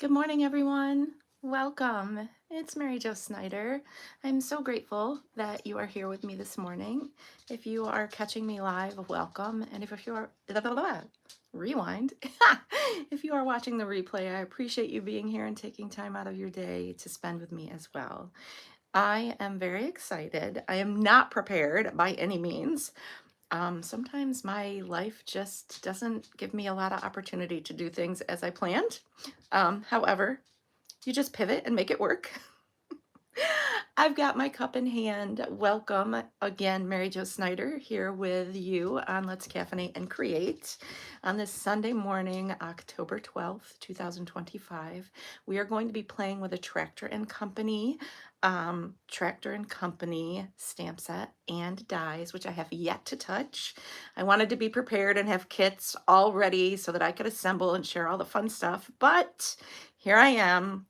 Good morning, everyone. Welcome. It's Mary Jo Snyder. I'm so grateful that you are here with me this morning. If you are catching me live, welcome. And if you are, rewind. If you are watching the replay, I appreciate you being here and taking time out of your day to spend with me as well. I am very excited. I am not prepared by any means. Sometimes my life just doesn't give me a lot of opportunity to do things as I planned. However, you just pivot and make it work. I've got my cup in hand. Welcome again, Mary Jo Snyder, here with you on Let's Caffeinate and Create on this Sunday morning, October 12th, 2025. We are going to be playing with a Tractor and Company stamp set and dies, which I have yet to touch. I wanted to be prepared and have kits all ready so that I could assemble and share all the fun stuff, but here I am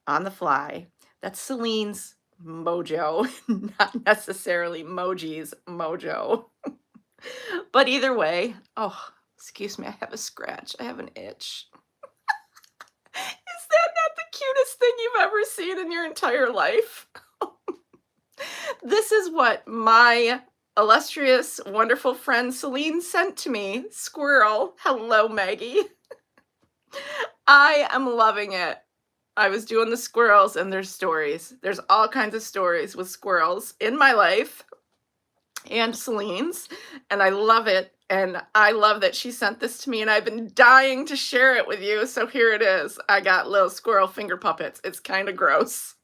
on the fly. That's Celine's mojo, not necessarily Moji's mojo. But either way, oh, excuse me, I have a scratch. I have an itch. Is that not the cutest thing you've ever seen in your entire life? This is what my illustrious, wonderful friend Celine sent to me. Squirrel. Hello, Maggie. I am loving it. I was doing the squirrels and there's stories. There's all kinds of stories with squirrels in my life and Celine's, and I love it. And I love that she sent this to me, and I've been dying to share it with you. So here it is. I got little squirrel finger puppets. It's kind of gross.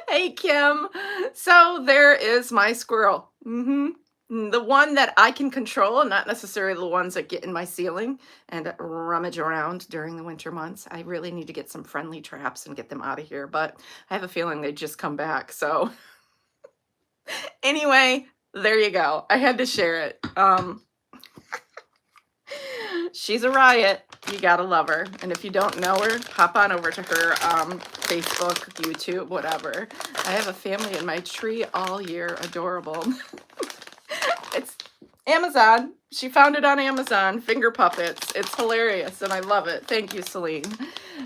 Hey, Kim. So there is my squirrel. The one that I can control, not necessarily the ones that get in my ceiling and rummage around during the winter months. I really need to get some friendly traps and get them out of here, but I have a feeling they just come back. So anyway, there you go. I had to share it. She's a riot. You gotta love her. And if you don't know her, hop on over to her Facebook, YouTube, whatever. I have a family in my tree all year. Adorable. It's Amazon. She found it on Amazon. Finger puppets. It's hilarious and I love it. Thank you, Celine.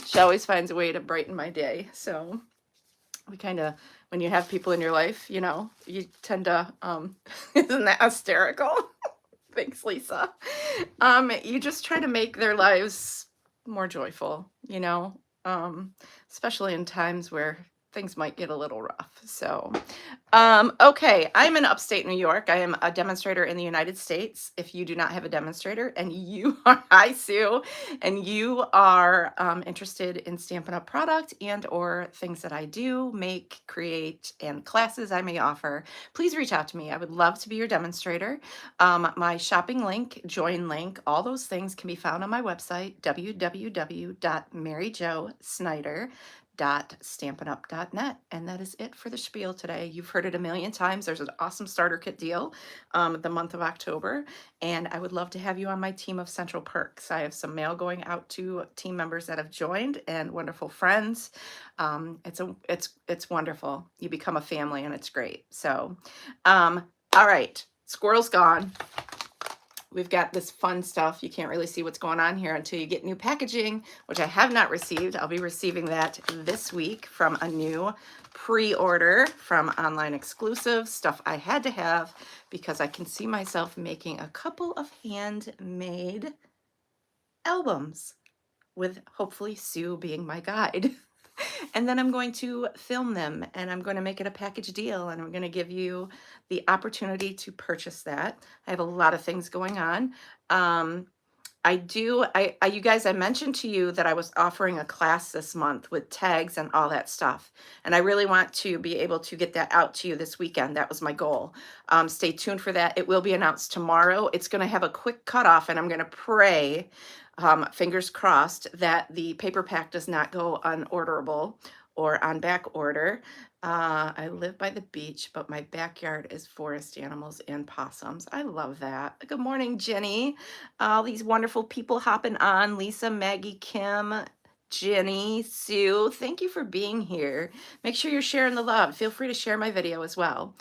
She always finds a way to brighten my day. So we kind of, when you have people in your life, you know, you tend to, isn't that hysterical? Thanks, Lisa. You just try to make their lives more joyful, you know, especially in times where things might get a little rough. So, okay, I'm in upstate New York. I am a demonstrator in the United States. If you do not have a demonstrator and you are, hi Sue, and you are interested in Stampin' Up! Product and or things that I do, make, create, and classes I may offer, please reach out to me. I would love to be your demonstrator. My shopping link, join link, all those things can be found on my website, www.maryjosnyder.stampinup.net. And that is it for the spiel today. You've heard it a million times. There's an awesome starter kit deal the month of October, and I would love to have you on my team of Central Perks. I have some mail going out to team members that have joined and wonderful friends. It's wonderful. You become a family and it's great. So, all right, squirrel's gone. We've got this fun stuff. You can't really see what's going on here until you get new packaging, which I have not received. I'll be receiving that this week from a new pre-order from Online Exclusive, stuff I had to have because I can see myself making a couple of handmade albums with hopefully Sue being my guide. And then I'm going to film them and I'm going to make it a package deal and I'm going to give you the opportunity to purchase that. I have a lot of things going on. You guys, I mentioned to you that I was offering a class this month with tags and all that stuff. And I really want to be able to get that out to you this weekend. That was my goal. Stay tuned for that. It will be announced tomorrow. It's going to have a quick cutoff and I'm going to pray, fingers crossed, that the paper pack does not go unorderable or on back order. I live by the beach, but my backyard is forest animals and possums. I love that. Good morning, Jenny. All these wonderful people hopping on. Lisa, Maggie, Kim, Jenny, Sue, thank you for being here. Make sure you're sharing the love. Feel free to share my video as well.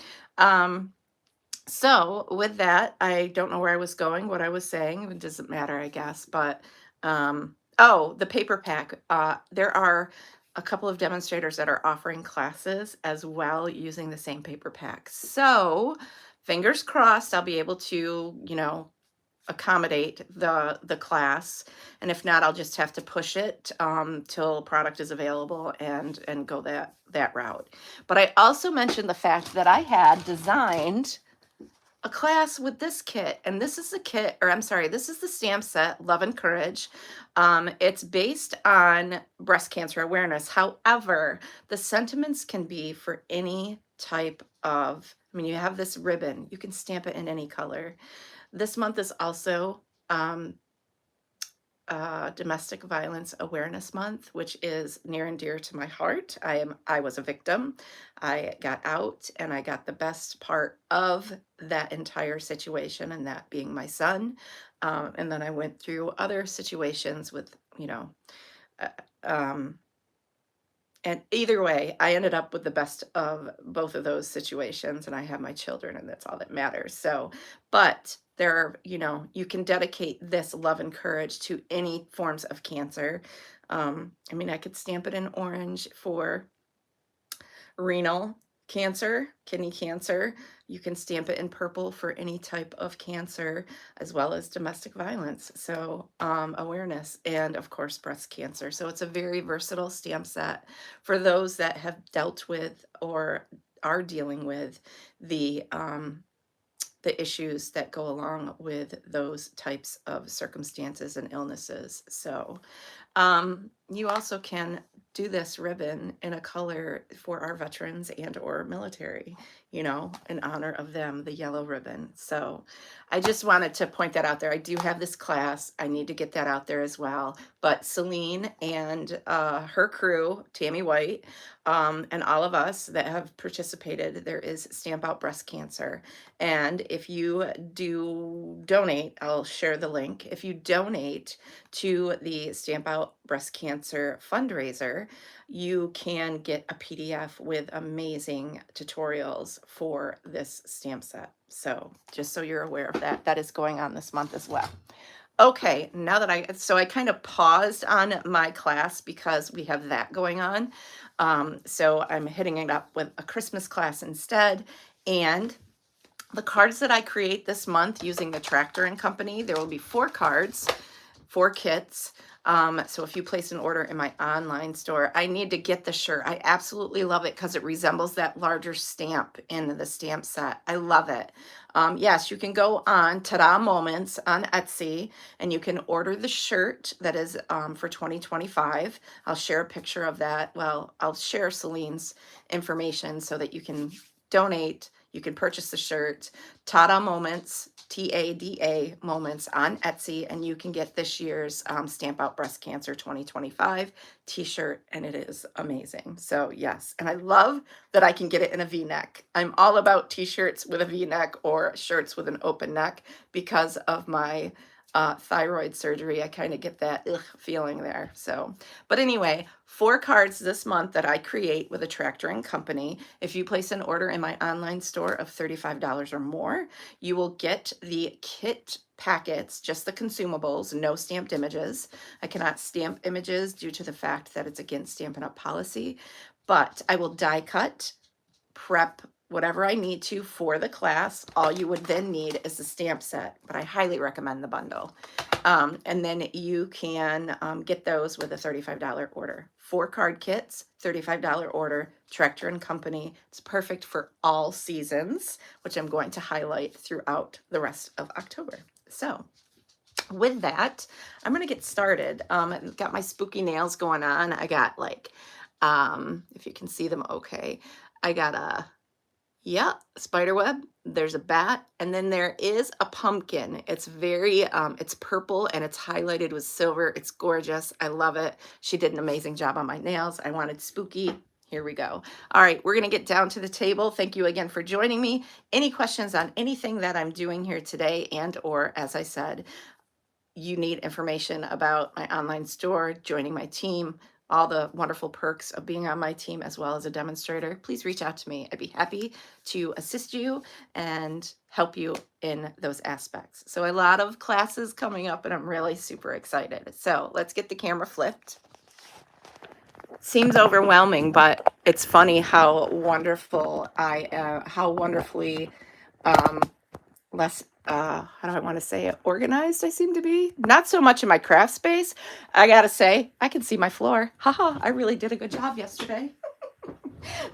So with that, I don't know where I was going, what I was saying. It doesn't matter, I guess, but Oh, the paper pack. There are a couple of demonstrators that are offering classes as well using the same paper pack. So, fingers crossed, I'll be able to, accommodate the class. And if not, I'll just have to push it till product is available and go that route. But I also mentioned the fact that I had designed a class with this kit, and this is the kit, or I'm sorry, this is the stamp set, Love and Courage. It's based on breast cancer awareness. However, the sentiments can be for any type of, I mean, you have this ribbon, you can stamp it in any color. This month is also um, Domestic Violence Awareness Month, which is near and dear to my heart. I was a victim. I got out and I got the best part of that entire situation, and that being my son. And then I went through other situations with, uh, um, and either way, I ended up with the best of both of those situations, and I have my children, and that's all that matters. So, but there are, you can dedicate this Love and Courage to any forms of cancer. I mean, I could stamp it in orange for renal cancer, kidney cancer. You can stamp it in purple for any type of cancer, as well as domestic violence. So, awareness, and of course, breast cancer. So, it's a very versatile stamp set for those that have dealt with or are dealing with the issues that go along with those types of circumstances and illnesses. So, you also can do this ribbon in a color for our veterans and or military, in honor of them, the yellow ribbon. So I just wanted to point that out there. I do have this class. I need to get that out there as well. But Celine and her crew, Tammy White, and all of us that have participated, there is Stamp Out Breast Cancer. And if you do donate, I'll share the link. If you donate to the Stamp Out Breast Cancer fundraiser, you can get a PDF with amazing tutorials for this stamp set. So just so you're aware of that, that is going on this month as well. Okay, now that I kind of paused on my class because we have that going on. So I'm hitting it up with a Christmas class instead. And the cards that I create this month using the Tractor and Company, there will be 4 cards, 4 kits. So if you place an order in my online store, I need to get the shirt. I absolutely love it because it resembles that larger stamp in the stamp set. I love it. Yes, you can go on Ta-Da Moments on Etsy and you can order the shirt that is for 2025. I'll share a picture of that. Well, I'll share Celine's information so that you can donate. You can purchase the shirt, Tada Moments, TADA Moments on Etsy, and you can get this year's Stamp Out Breast Cancer 2025 t-shirt, and it is amazing. So yes, and I love that I can get it in a V-neck. I'm all about t-shirts with a V-neck or shirts with an open neck because of my thyroid surgery. I kind of get that feeling there. So, but anyway, 4 cards this month that I create with a Tractor and Company. If you place an order in my online store of $35 or more, you will get the kit packets, just the consumables, no stamped images. I cannot stamp images due to the fact that it's against Stampin' Up! Policy, but I will die cut, prep whatever I need to for the class. All you would then need is the stamp set, but I highly recommend the bundle. And then you can get those with a $35 order. 4 card kits, $35 order, Tractor and Company. It's perfect for all seasons, which I'm going to highlight throughout the rest of October. So with that, I'm going to get started. Got my spooky nails going on. I got if you can see them okay, I got a spider web. There's a bat, and then there is a pumpkin. It's very, it's purple and it's highlighted with silver. It's gorgeous. I love it. She did an amazing job on my nails. I wanted spooky. Here we go. All right, we're going to get down to the table. Thank you again for joining me. Any questions on anything that I'm doing here today, and or as I said, you need information about my online store, joining my team, all the wonderful perks of being on my team as well as a demonstrator, please reach out to me. I'd be happy to assist you and help you in those aspects. So a lot of classes coming up and I'm really super excited. So let's get the camera flipped. Seems overwhelming, but it's funny how wonderful how wonderfully less how do I want to say it, organized I seem to be. Not so much in my craft space. I gotta say, I can see my floor. Haha, I really did a good job yesterday.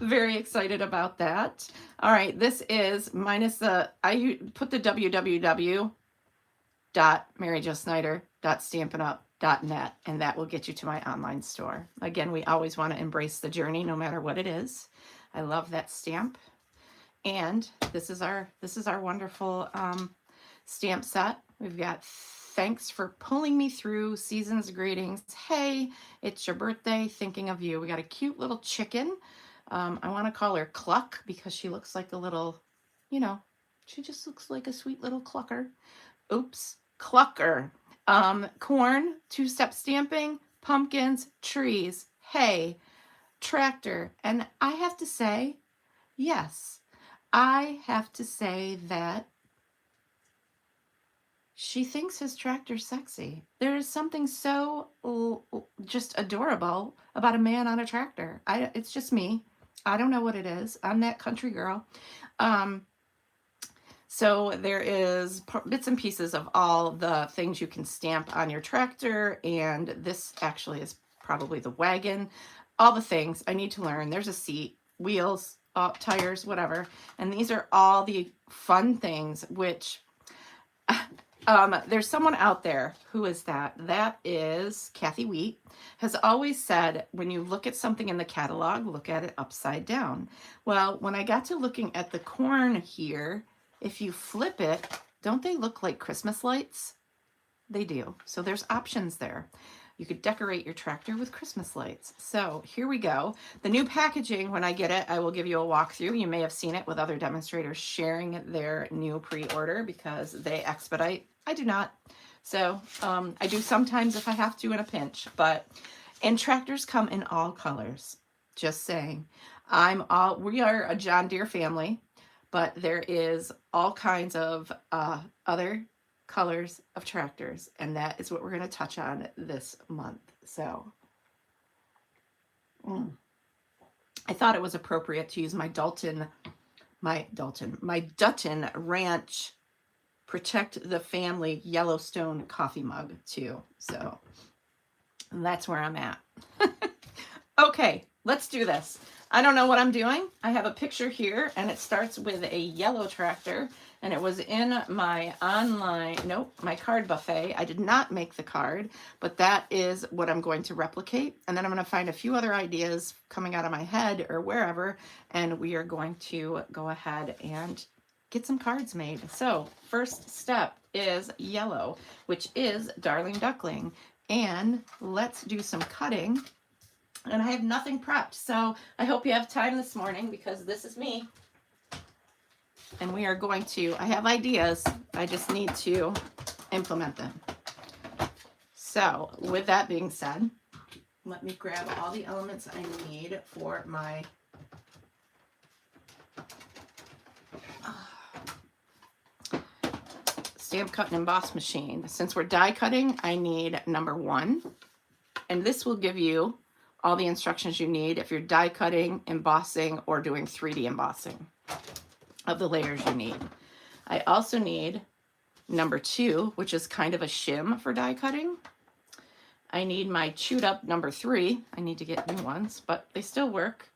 Very excited about that. All right, this is minus the, I put the www.maryjosnyder.stampinup.net, and that will get you to my online store. Again, we always want to embrace the journey no matter what it is. I love that stamp. And this is our wonderful stamp set. We've got thanks for pulling me through, season's greetings. Hey, it's your birthday, thinking of you. We got a cute little chicken. I want to call her Cluck because she looks like a little, you know, she just looks like a sweet little clucker. Oops, clucker. Corn, two-step stamping, pumpkins, trees, hay, tractor. And I have to say, yes, I have to say that she thinks his tractor's sexy. There is something so just adorable about a man on a tractor. It's just me. I don't know what it is. I'm that country girl. So there is bits and pieces of all the things you can stamp on your tractor. And this actually is probably the wagon. All the things I need to learn. There's a seat, wheels, tires, whatever. And these are all the fun things, which there's someone out there. Who is that? That is Kathy Wheat. Has always said, when you look at something in the catalog, look at it upside down. Well, when I got to looking at the corn here, if you flip it, don't they look like Christmas lights? They do. So there's options there. You could decorate your tractor with Christmas lights. So here we go. The new packaging, when I get it, I will give you a walkthrough. You may have seen it with other demonstrators sharing their new pre-order because they expedite. I do not. So I do sometimes if I have to in a pinch, and tractors come in all colors. Just saying. We are a John Deere family, but there is all kinds of other colors of tractors, and that is what we're going to touch on this month. So I thought it was appropriate to use my Dutton Ranch Protect the Family Yellowstone coffee mug too. So that's where I'm at. Okay, let's do this. I don't know what I'm doing. I have a picture here and it starts with a yellow tractor, and it was in my my card buffet. I did not make the card, but that is what I'm going to replicate. And then I'm going to find a few other ideas coming out of my head or wherever, and we are going to go ahead and get some cards made. So first step is yellow, which is Darling Duckling. And let's do some cutting. And I have nothing prepped, so I hope you have time this morning because this is me. And we are going to, I have ideas, I just need to implement them. So with that being said, let me grab all the elements I need for my stamp cut and emboss machine. Since we're die cutting, I need number 1. And this will give you all the instructions you need if you're die cutting, embossing, or doing 3D embossing of the layers you need. I also need number 2, which is kind of a shim for die cutting. I need my chewed up number 3. I need to get new ones, but they still work.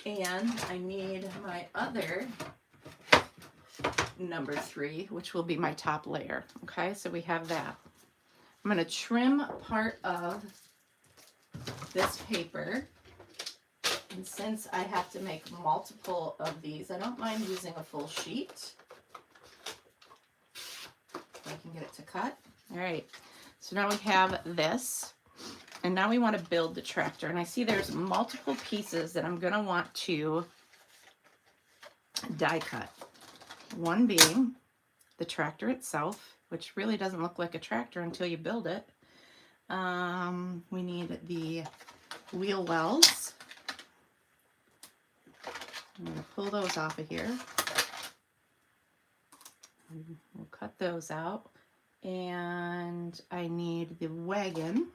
And I need my other number 3, which will be my top layer. Okay, so we have that. I'm going to trim part of this paper, and since I have to make multiple of these, I don't mind using a full sheet if I can get it to cut. All right, so now we have this, and now we want to build the tractor, and I see there's multiple pieces that I'm going to want to die cut. One being the tractor itself, which really doesn't look like a tractor until you build it. We need the wheel wells. I'm going to pull those off of here. We'll cut those out. And I need the wagon.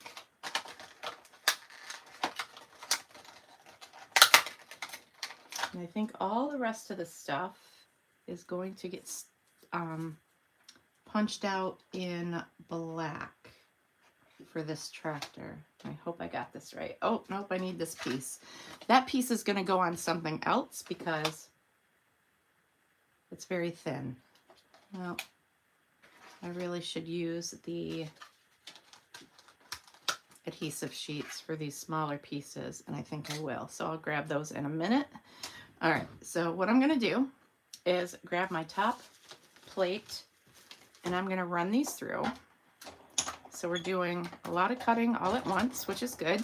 And I think all the rest of the stuff is going to get punched out in black for this tractor. I hope I got this right. Oh, nope, I need this piece. That piece is going to go on something else because it's very thin. Well, I really should use the adhesive sheets for these smaller pieces, and I think I will. So I'll grab those in a minute. All right, so what I'm going to do is grab my top plate, and I'm going to run these through. So we're doing a lot of cutting all at once, which is good.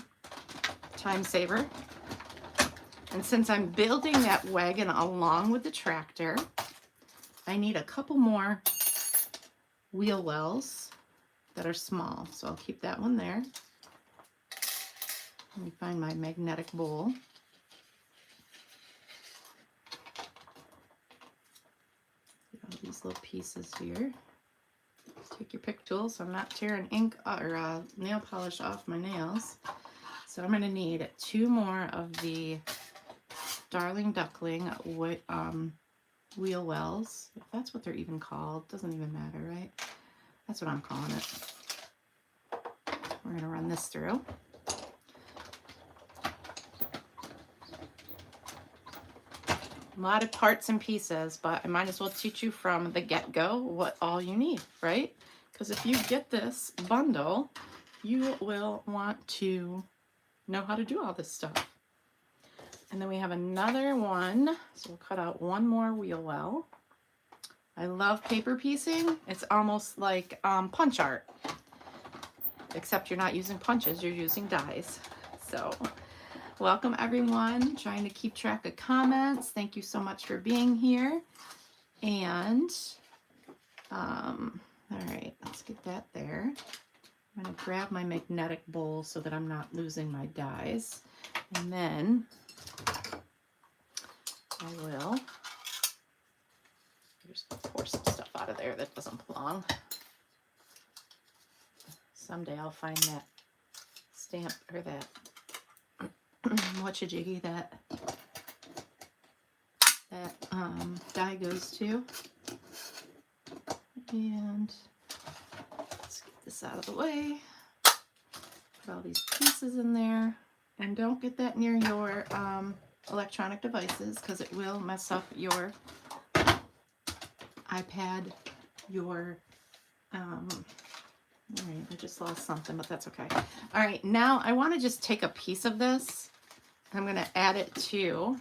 Time saver. And since I'm building that wagon along with the tractor, I need a couple more wheel wells that are small. So I'll keep that one there. Let me find my magnetic bowl. Get all these little pieces here. Take your pick tool so I'm not tearing ink or nail polish off my nails. So I'm going to need 2 more of the Darling Duckling wheel wells. If that's what they're even called, doesn't even matter, right? That's what I'm calling it. We're going to run this through. A lot of parts and pieces, but I might as well teach you from the get-go what all you need, right? Because if you get this bundle, you will want to know how to do all this stuff. And then we have another one, so we'll cut out 1 more wheel well. I love paper piecing. It's almost like punch art, except you're not using punches, you're using dies. So welcome everyone, trying to keep track of comments. Thank you so much for being here. And all right, let's get that there. I'm gonna grab my magnetic bowl so that I'm not losing my dies. And then I will just pour some stuff out of there that doesn't belong. Someday I'll find that stamp or that whatcha-jiggy that die goes to. And let's get this out of the way. Put all these pieces in there. And don't get that near your electronic devices because it will mess up your iPad, your all right, I just lost something, but that's okay. All right, now I want to just take a piece of this. I'm going to add it to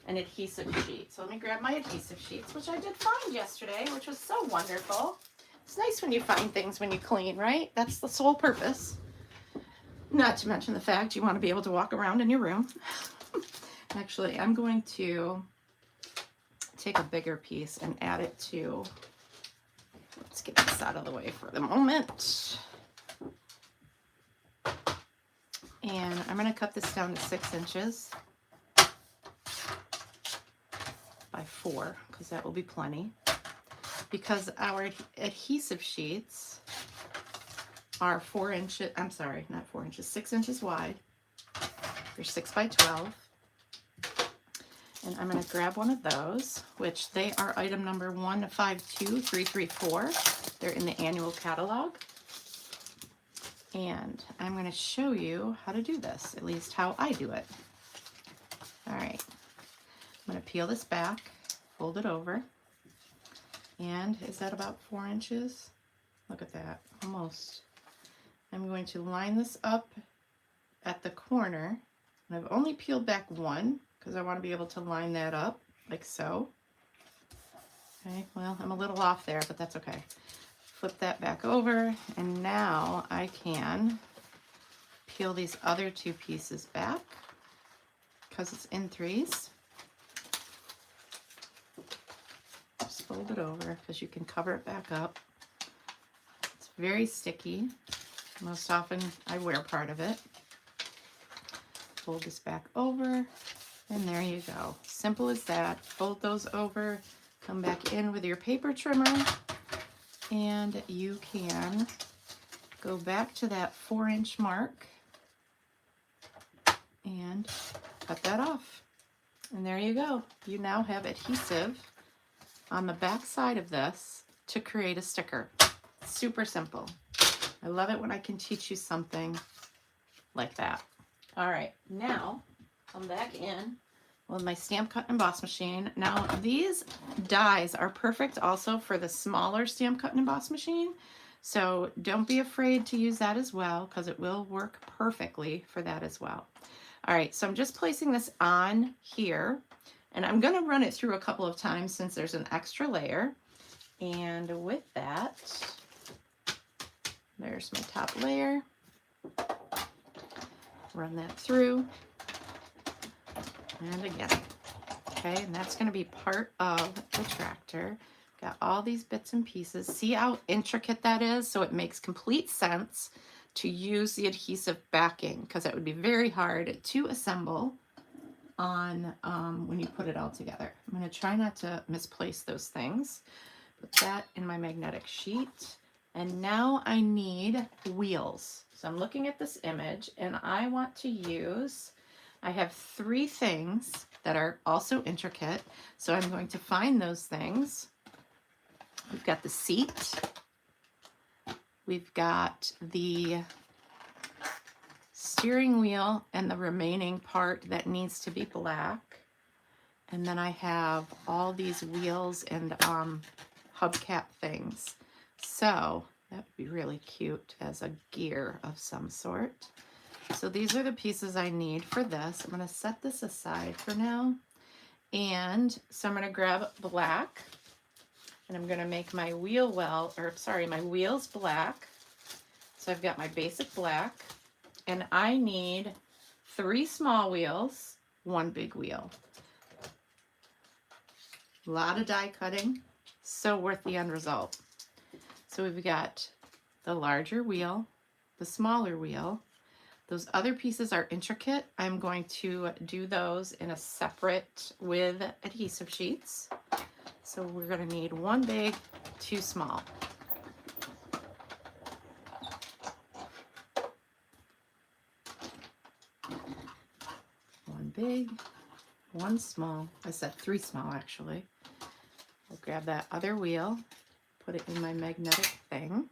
an adhesive sheet. So let me grab my adhesive sheets, which I did find yesterday, which was so wonderful. It's nice when you find things when you clean, right? That's the sole purpose. Not to mention the fact you want to be able to walk around in your room. Actually, I'm going to take a bigger piece and add it to, let's get this out of the way for the moment. And I'm going to cut this down to 6 inches by 4, because that will be plenty. Because our adhesive sheets are 4 inches, I'm sorry, not 4 inches, 6 inches wide. They're 6 by 12. And I'm going to grab one of those, which they are item number 152334. They're in the annual catalog. And I'm going to show you how to do this, at least how I do it. All right. I'm going to peel this back, fold it over. And is that about 4 inches? Look at that, almost. I'm going to line this up at the corner. And I've only peeled back 1 because I want to be able to line that up like so. Okay, well, I'm a little off there, but that's okay. Flip that back over, and now I can peel these other 2 pieces back because it's in 3s. Just fold it over because you can cover it back up. It's very sticky. Most often I wear part of it. Fold this back over, and there you go. Simple as that. Fold those over, come back in with your paper trimmer, and you can go back to that 4-inch mark and cut that off. And there you go. You now have adhesive on the back side of this to create a sticker. Super simple. I love it when I can teach you something like that. All right, now come back in with my stamp cut and emboss machine. Now these dies are perfect also for the smaller stamp cut and emboss machine. So don't be afraid to use that as well, because it will work perfectly for that as well. All right, so I'm just placing this on here, and I'm gonna run it through a couple of times since there's an extra layer. And with that, there's my top layer. Run that through. And again, okay, and that's gonna be part of the tractor. Got all these bits and pieces. See how intricate that is? So it makes complete sense to use the adhesive backing, because it would be very hard to assemble on when you put it all together. I'm going to try not to misplace those things. Put that in my magnetic sheet. And now I need wheels. So I'm looking at this image, and I want to use, I have 3 things that are also intricate. So I'm going to find those things. We've got the seat. We've got the steering wheel and the remaining part that needs to be black. And then I have all these wheels and hubcap things. So that would be really cute as a gear of some sort. So these are the pieces I need for this. I'm going to set this aside for now. And so I'm going to grab black. And I'm going to make my my wheels black. So I've got my basic black, and I need 3 small wheels, 1 big wheel. A lot of die cutting, so worth the end result. So we've got the larger wheel, the smaller wheel. Those other pieces are intricate. I'm going to do those in a separate with adhesive sheets. So we're going to need 1 big, 2 small. One big, 1 small. I said 3 small actually. I'll grab that other wheel, put it in my magnetic thing.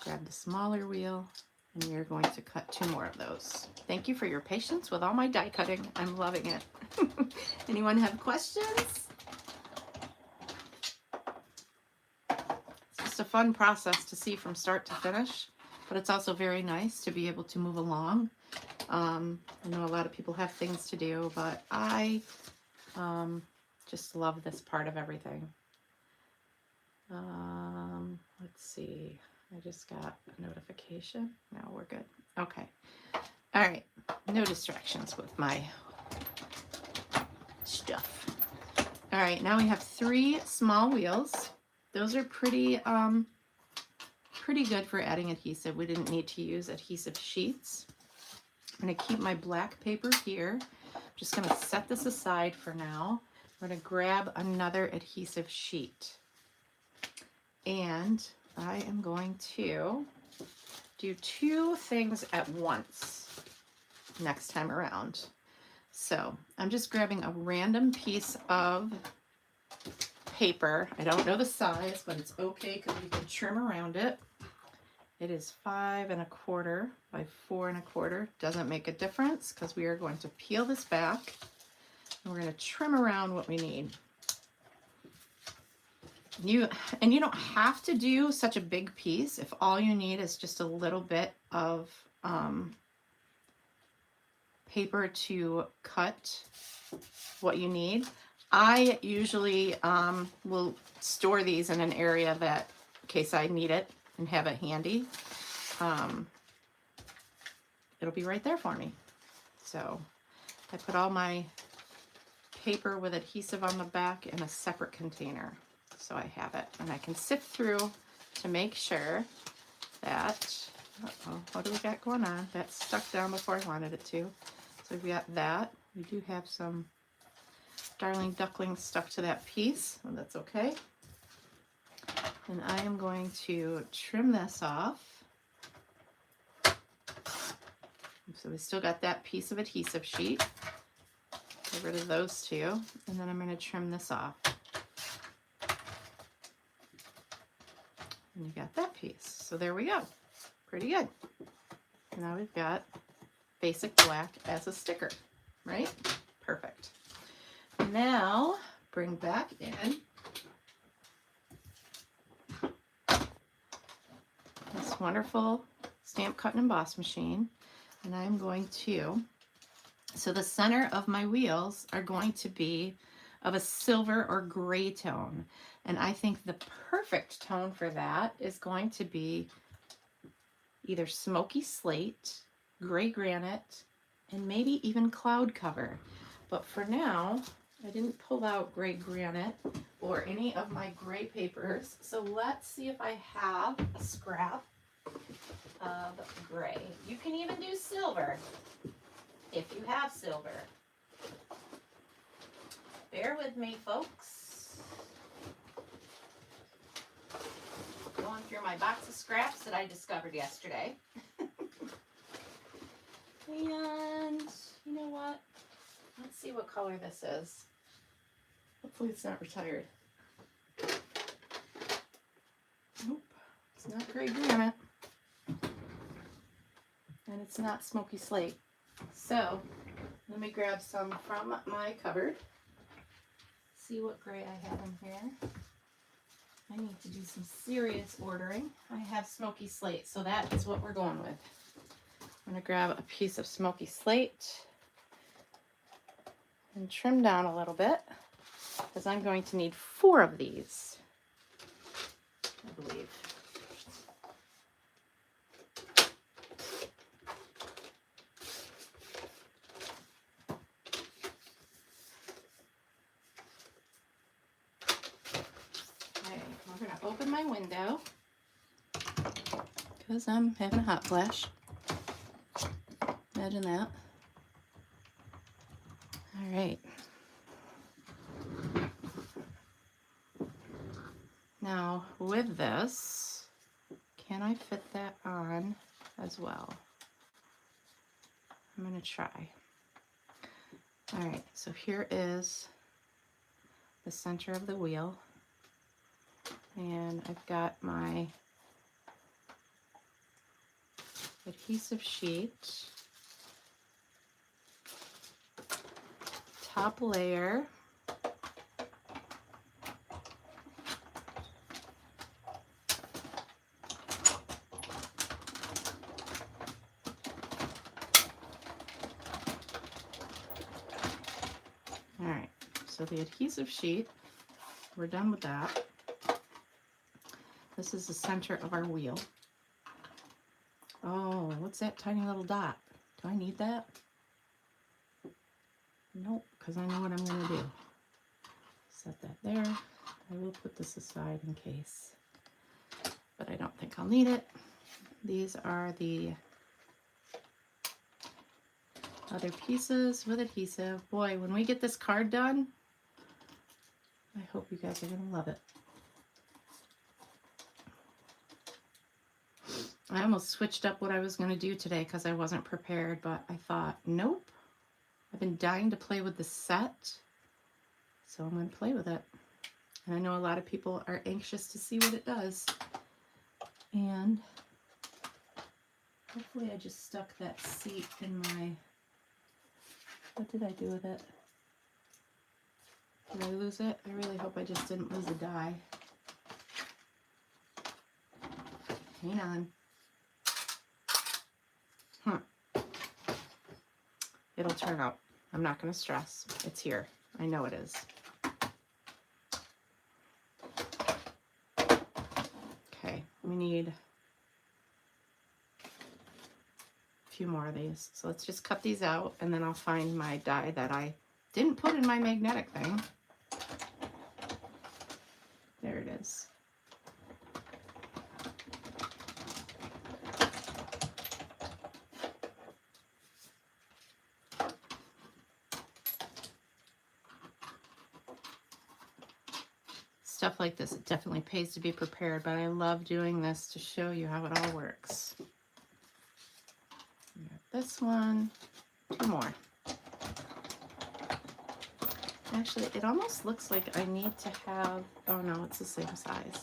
Grab the smaller wheel, and you're going to cut 2 more of those. Thank you for your patience with all my die cutting. I'm loving it. Anyone have questions? A fun process to see from start to finish, but it's also very nice to be able to move along. I know a lot of people have things to do, but I just love this part of everything. Let's see, I just got a notification. No, we're good. Okay. All right, no distractions with my stuff. All right, now we have 3 small wheels. Those are pretty good for adding adhesive. We didn't need to use adhesive sheets. I'm going to keep my black paper here. I'm just going to set this aside for now. I'm going to grab another adhesive sheet. And I am going to do 2 things at once next time around. So I'm just grabbing a random piece of paper. I don't know the size, but it's okay because we can trim around it. It is 5 1/4 by 4 1/4. Doesn't make a difference because we are going to peel this back and we're going to trim around what we need. You don't have to do such a big piece if all you need is just a little bit of paper to cut what you need. I usually will store these in an area that, in case I need it and have it handy, it'll be right there for me. So I put all my paper with adhesive on the back in a separate container. So I have it, and I can sift through to make sure that Uh-oh, what do we got going on? That stuck down before I wanted it to. So we've got that. We do have some darling ducklings stuck to that piece, so that's okay. And I am going to trim this off. So we still got that piece of adhesive sheet. Get rid of those two, and then I'm going to trim this off. And you got that piece. So there we go. Pretty good. Now we've got basic black as a sticker, right? Perfect. Now bring back in this wonderful stamp cut and emboss machine, and I'm going to, so the center of my wheels are going to be of a silver or gray tone, and I think the perfect tone for that is going to be either smoky slate, gray granite, and maybe even cloud cover. But for now, I didn't pull out gray granite or any of my gray papers, so let's see if I have a scrap of gray. You can even do silver if you have silver. Bear with me, folks. Going through my box of scraps that I discovered yesterday. And you know what? Let's see what color this is. Hopefully it's not retired. Nope, it's not gray granite. And it's not smoky slate. So let me grab some from my cupboard. See what gray I have in here. I need to do some serious ordering. I have smoky slate, so that is what we're going with. I'm going to grab a piece of smoky slate and trim down a little bit, because I'm going to need 4 of these, I believe. Okay, we're going to open my window because I'm having a hot flash. Imagine that. All right. Now with this, can I fit that on as well? I'm going to try. All right, so here is the center of the wheel. And I've got my adhesive sheet. Top layer. All right, so the adhesive sheet, we're done with that. This is the center of our wheel. Oh, what's that tiny little dot? Do I need that? Nope, because I know what I'm going to do. Set that there. I will put this aside in case, but I don't think I'll need it. These are the other pieces with adhesive. Boy, when we get this card done, I hope you guys are going to love it. I almost switched up what I was going to do today because I wasn't prepared, but I thought, nope. I've been dying to play with the set, so I'm going to play with it. And I know a lot of people are anxious to see what it does. And hopefully I just stuck that seat in my... What did I do with it? Did I lose it? I really hope I just didn't lose a die. Hang on. It'll turn out. I'm not going to stress. It's here. I know it is. Okay, we need a few more of these. So let's just cut these out, and then I'll find my die that I didn't put in my magnetic thing. There it is. stuff like this, it definitely pays to be prepared, but I love doing this to show you how it all works. This one, 2 more. Actually, it almost looks like I need to have, oh no, it's the same size.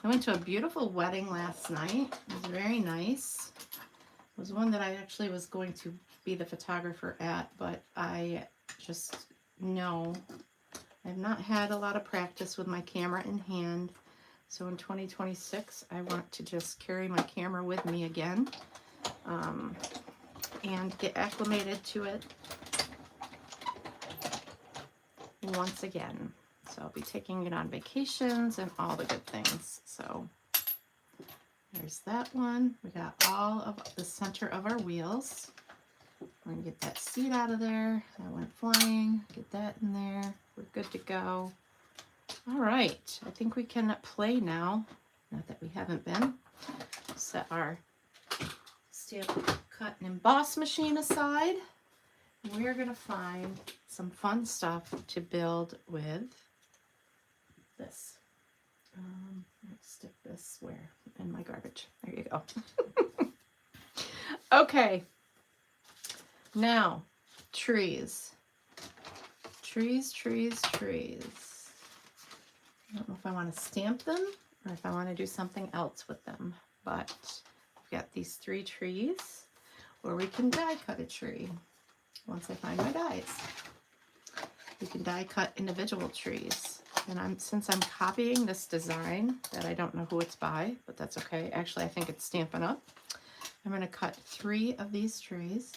I went to a beautiful wedding last night. It was very nice. It was one that I actually was going to be the photographer at, but I just know I've not had a lot of practice with my camera in hand. So in 2026, I want to just carry my camera with me again and get acclimated to it once again. So I'll be taking it on vacations and all the good things. So there's that one. We got all of the center of our wheels. We're gonna get that seat out of there. That went flying. Get that in there. We're good to go. All right, I think we can play now. Not that we haven't been. Set our stamp, cut, and emboss machine aside. We're gonna find some fun stuff to build with this. Let's stick this where? In my garbage. There you go. Okay. Now, trees. Trees, trees, trees. I don't know if I want to stamp them or if I want to do something else with them, but we've got these 3 trees, or we can die cut a tree once I find my dies. You can die cut individual trees. And since I'm copying this design that I don't know who it's by, but that's okay. Actually, I think it's Stampin' Up. I'm going to cut 3 of these trees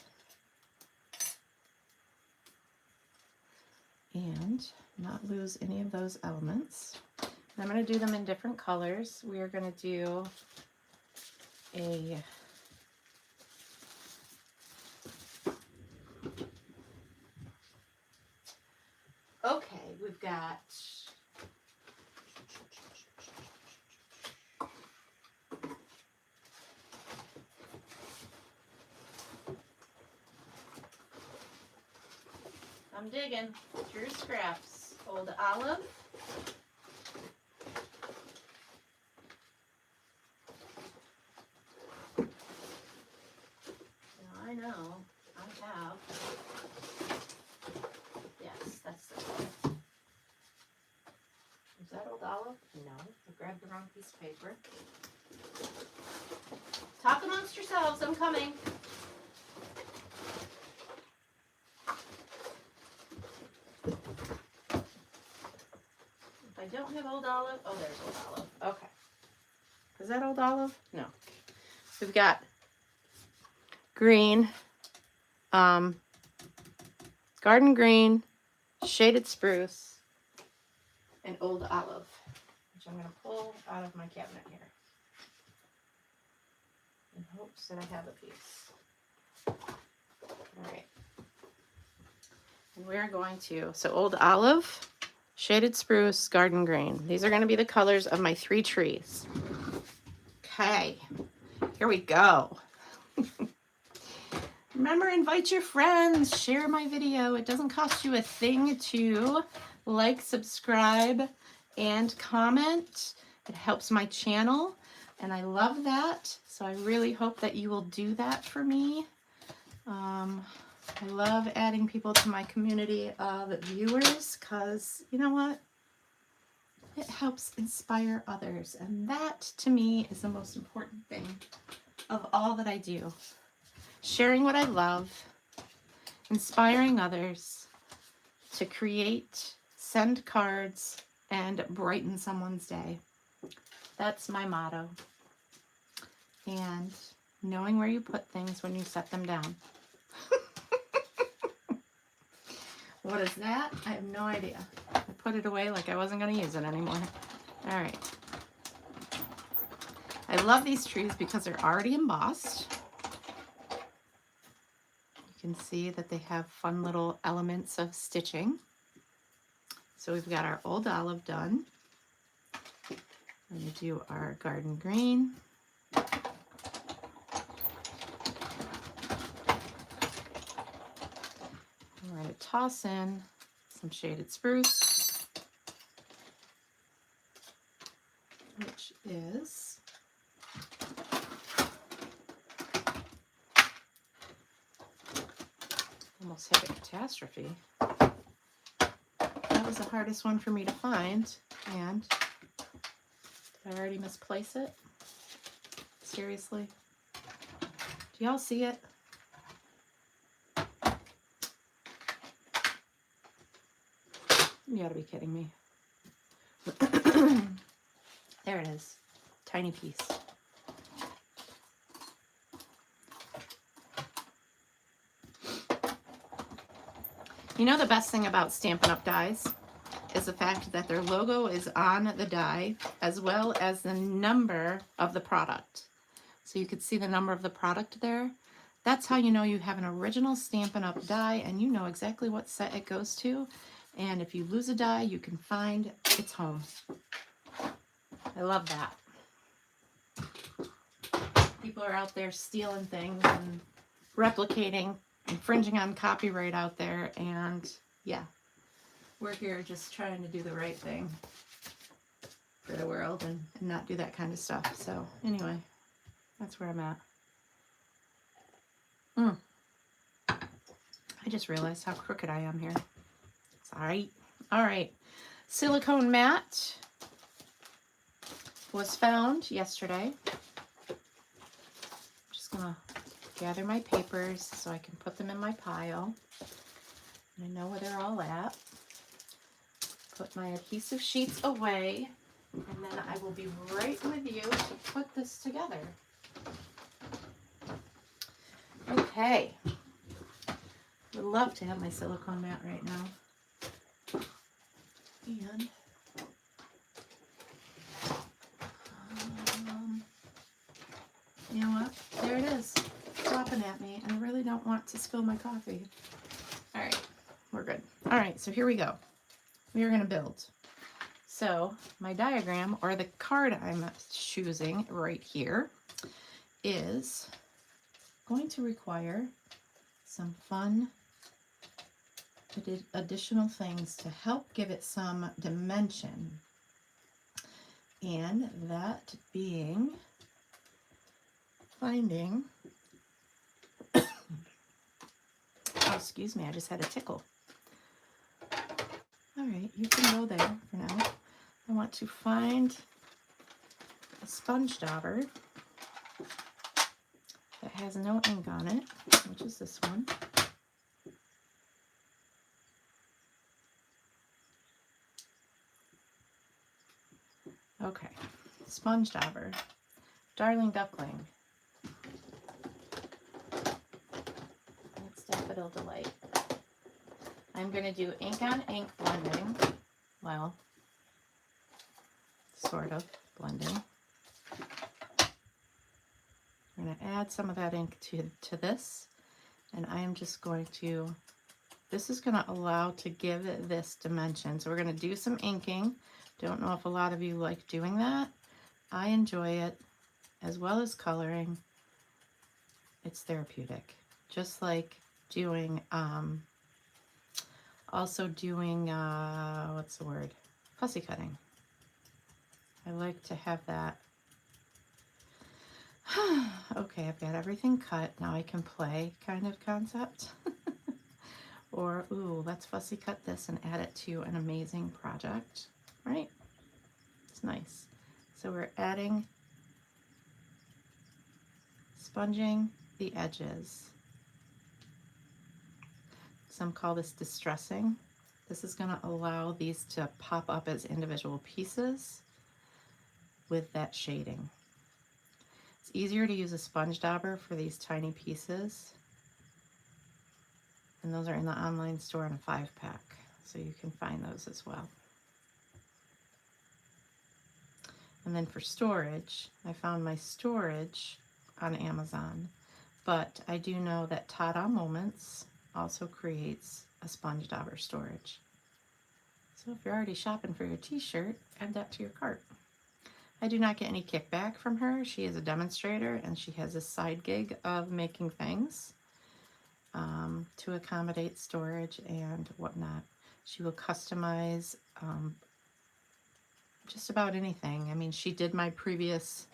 and not lose any of those elements. And I'm going to do them in different colors. We are going to do a okay, we've got I'm digging through scraps. Old olive. Now I know I have. Yes, that's the one. Is that old olive? No, I grabbed the wrong piece of paper. Talk amongst yourselves, I'm coming. I don't have old olive. Oh, there's old olive. Okay. Is that old olive? No. We've got green, garden green, shaded spruce, and old olive, which I'm going to pull out of my cabinet here in hopes that I have a piece. All right. And we're going to, so old olive, shaded spruce, garden green. These are going to be the colors of my 3 trees. Okay, here we go. Remember, invite your friends, share my video. It doesn't cost you a thing to like, subscribe, and comment. It helps my channel, and I love that. So I really hope that you will do that for me. I love adding people to my community of viewers because, you know what? It helps inspire others. And that, to me, is the most important thing of all that I do. Sharing what I love, inspiring others to create, send cards, and brighten someone's day. That's my motto. And knowing where you put things when you set them down. What is that? I have no idea. I put it away like I wasn't going to use it anymore. All right. I love these trees because they're already embossed. You can see that they have fun little elements of stitching. So we've got our old olive done. I'm going to do our garden green. We're going to toss in some shaded spruce. is almost hit a catastrophe. That was the hardest one for me to find, and did I already misplace it? Seriously? Do y'all see it? You gotta be kidding me. There it is. Tiny piece. You know the best thing about Stampin' Up! Dies is the fact that their logo is on the die as well as the number of the product. So you could see the number of the product there. That's how you know you have an original Stampin' Up! Die and you know exactly what set it goes to. And if you lose a die, you can find its home. I love that. People are out there stealing things and replicating, infringing on copyright out there, and yeah, we're here just trying to do the right thing for the world and not do that kind of stuff. So anyway, that's where I'm at. I just realized how crooked I am here. Sorry. All right. Silicone mat was found yesterday. I'm just going to gather my papers so I can put them in my pile. I know where they're all at. Put my adhesive sheets away, and then I will be right with you to put this together. Okay. Would love to have my silicone mat right now. And you know what? There it is, dropping at me, and I really don't want to spill my coffee. All right, we're good. All right, so here we go. We are going to build. So my diagram, or the card I'm choosing right here, is going to require some fun additional things to help give it some dimension. And that being finding, oh, excuse me, I just had a tickle. All right, you can go there for now. I want to find a sponge dauber that has no ink on it, which is this one. Okay, sponge dauber, Darling Duckling. That's Daffodil Delight. I'm going to do ink on ink blending. Well, sort of blending. I'm going to add some of that ink to this, and I am just going to, this is going to allow to give this dimension. So we're going to do some inking. Don't know if a lot of you like doing that. I enjoy it, as well as coloring. It's therapeutic. Just like doing, also doing, what's the word? Fussy cutting. I like to have that. Okay, I've got everything cut. Now I can play kind of concept. Or, ooh, let's fussy cut this and add it to an amazing project, right? It's nice. So we're adding, sponging the edges. Some call this distressing. This is going to allow these to pop up as individual pieces with that shading. It's easier to use a sponge dauber for these tiny pieces. And those are in the online store in a 5-pack, so you can find those as well. And then for storage, I found my storage on Amazon, but I do know that Ta-Da Moments also creates a sponge dauber storage. So if you're already shopping for your t-shirt, add that to your cart. I do not get any kickback from her. She is a demonstrator, and she has a side gig of making things to accommodate storage and whatnot. She will customize just about anything. I mean, she did my previous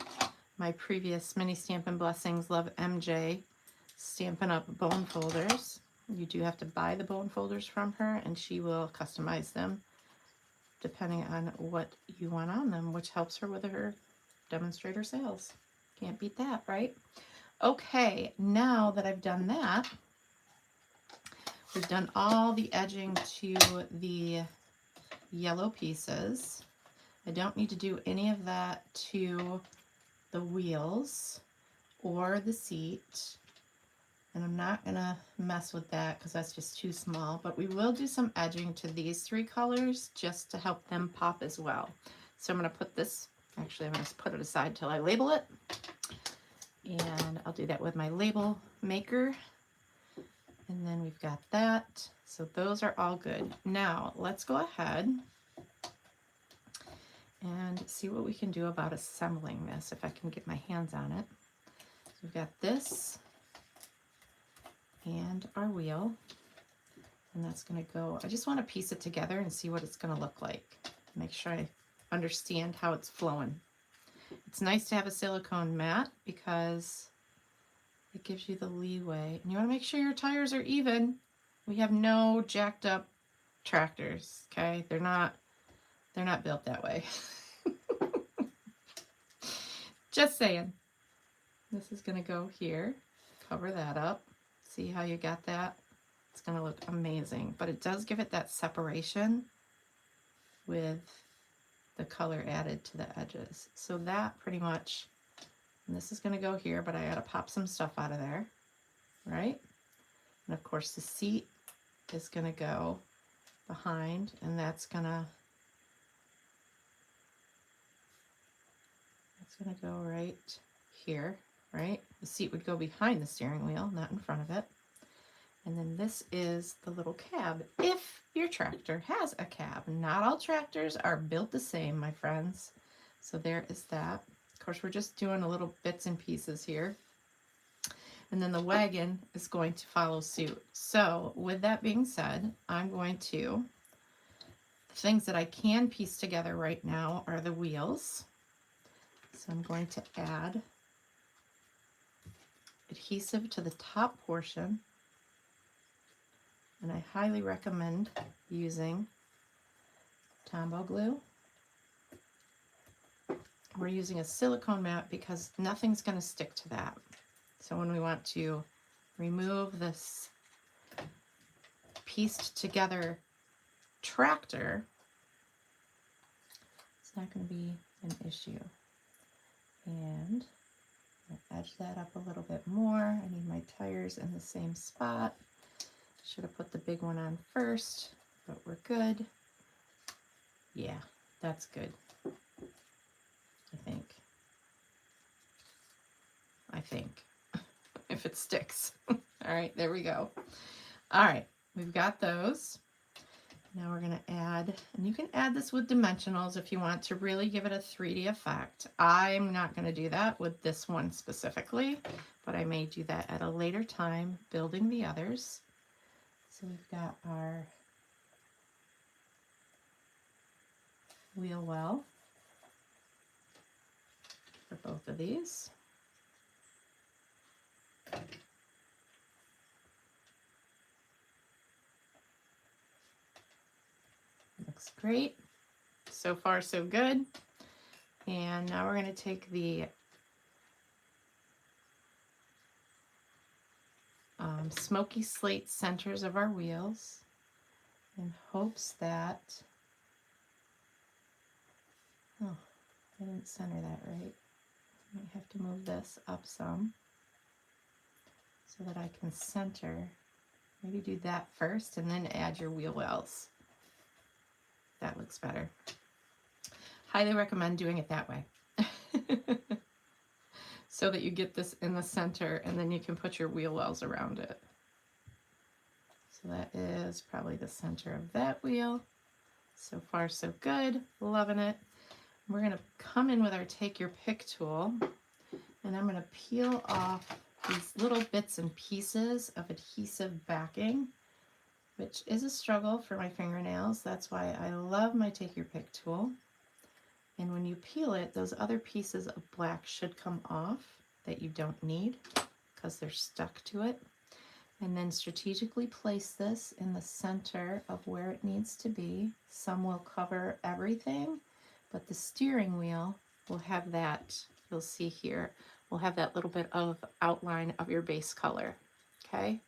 mini Stampin' Blessings Love MJ Stampin' Up bone folders. You do have to buy the bone folders from her, and she will customize them depending on what you want on them, which helps her with her demonstrator sales. Can't beat that, right? Okay, now that I've done that, we've done all the edging to the yellow pieces. I don't need to do any of that to the wheels or the seat, and I'm not gonna mess with that because that's just too small, but we will do some edging to these three colors just to help them pop as well. So I'm gonna put this, actually I'm gonna put it aside till I label it, and I'll do that with my label maker. And then we've got that. So those are all good. Now let's go ahead and see what we can do about assembling this, if I can get my hands on it. So we've got this and our wheel, and that's going to go, I just want to piece it together and see what it's going to look like. Make sure I understand how it's flowing. It's nice to have a silicone mat because it gives you the leeway. And you want to make sure your tires are even. We have no jacked up tractors, okay? They're not built that way. Just saying. This is going to go here. Cover that up. See how you got that? It's going to look amazing. But it does give it that separation with the color added to the edges. So that pretty much, and this is going to go here, but I got to pop some stuff out of there, right? And of course the seat is going to go behind, and that's going to go right here, right? The seat would go behind the steering wheel, not in front of it. And then this is the little cab, if your tractor has a cab. Not all tractors are built the same, my friends. So there is that. Of course, we're just doing a little bits and pieces here. And then the wagon is going to follow suit. So with that being said, I'm going to, the things that I can piece together right now are the wheels. So I'm going to add adhesive to the top portion. And I highly recommend using Tombow glue. We're using a silicone mat because nothing's going to stick to that. So when we want to remove this pieced together tractor, it's not going to be an issue. And I'll edge that up a little bit more. I need my tires in the same spot. Should have put the big one on first, but we're good. Yeah, that's good. I think. If it sticks. All right, there we go. All right, we've got those. Now we're going to add, and you can add this with dimensionals if you want to really give it a 3D effect. I'm not going to do that with this one specifically, but I may do that at a later time building the others. So we've got our wheel well for both of these. Looks great. So far, so good. And now we're going to take the smoky slate centers of our wheels in hopes that, oh, I didn't center that right. I might have to move this up some so that I can center. Maybe do that first and then add your wheel wells. That looks better. Highly recommend doing it that way. So that you get this in the center and then you can put your wheel wells around it. So that is probably the center of that wheel. So far so good, loving it. We're going to come in with our Take Your Pick tool, and I'm going to peel off these little bits and pieces of adhesive backing, which is a struggle for my fingernails. That's why I love my Take Your Pick tool. And when you peel it, those other pieces of black should come off that you don't need because they're stuck to it. And then strategically place this in the center of where it needs to be. Some will cover everything, but the steering wheel will have that, you'll see here, will have that little bit of outline of your base color, okay?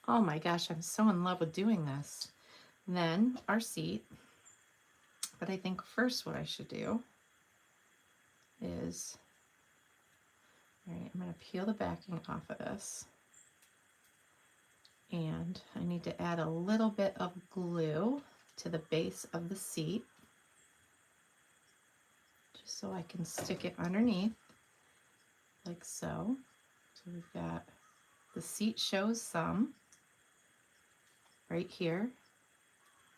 Oh my gosh, I'm so in love with doing this. Then our seat, but I think first what I should do is, all right, I'm gonna peel the backing off of this. And I need to add a little bit of glue to the base of the seat, just so I can stick it underneath, like so. So we've got, the seat shows some right here.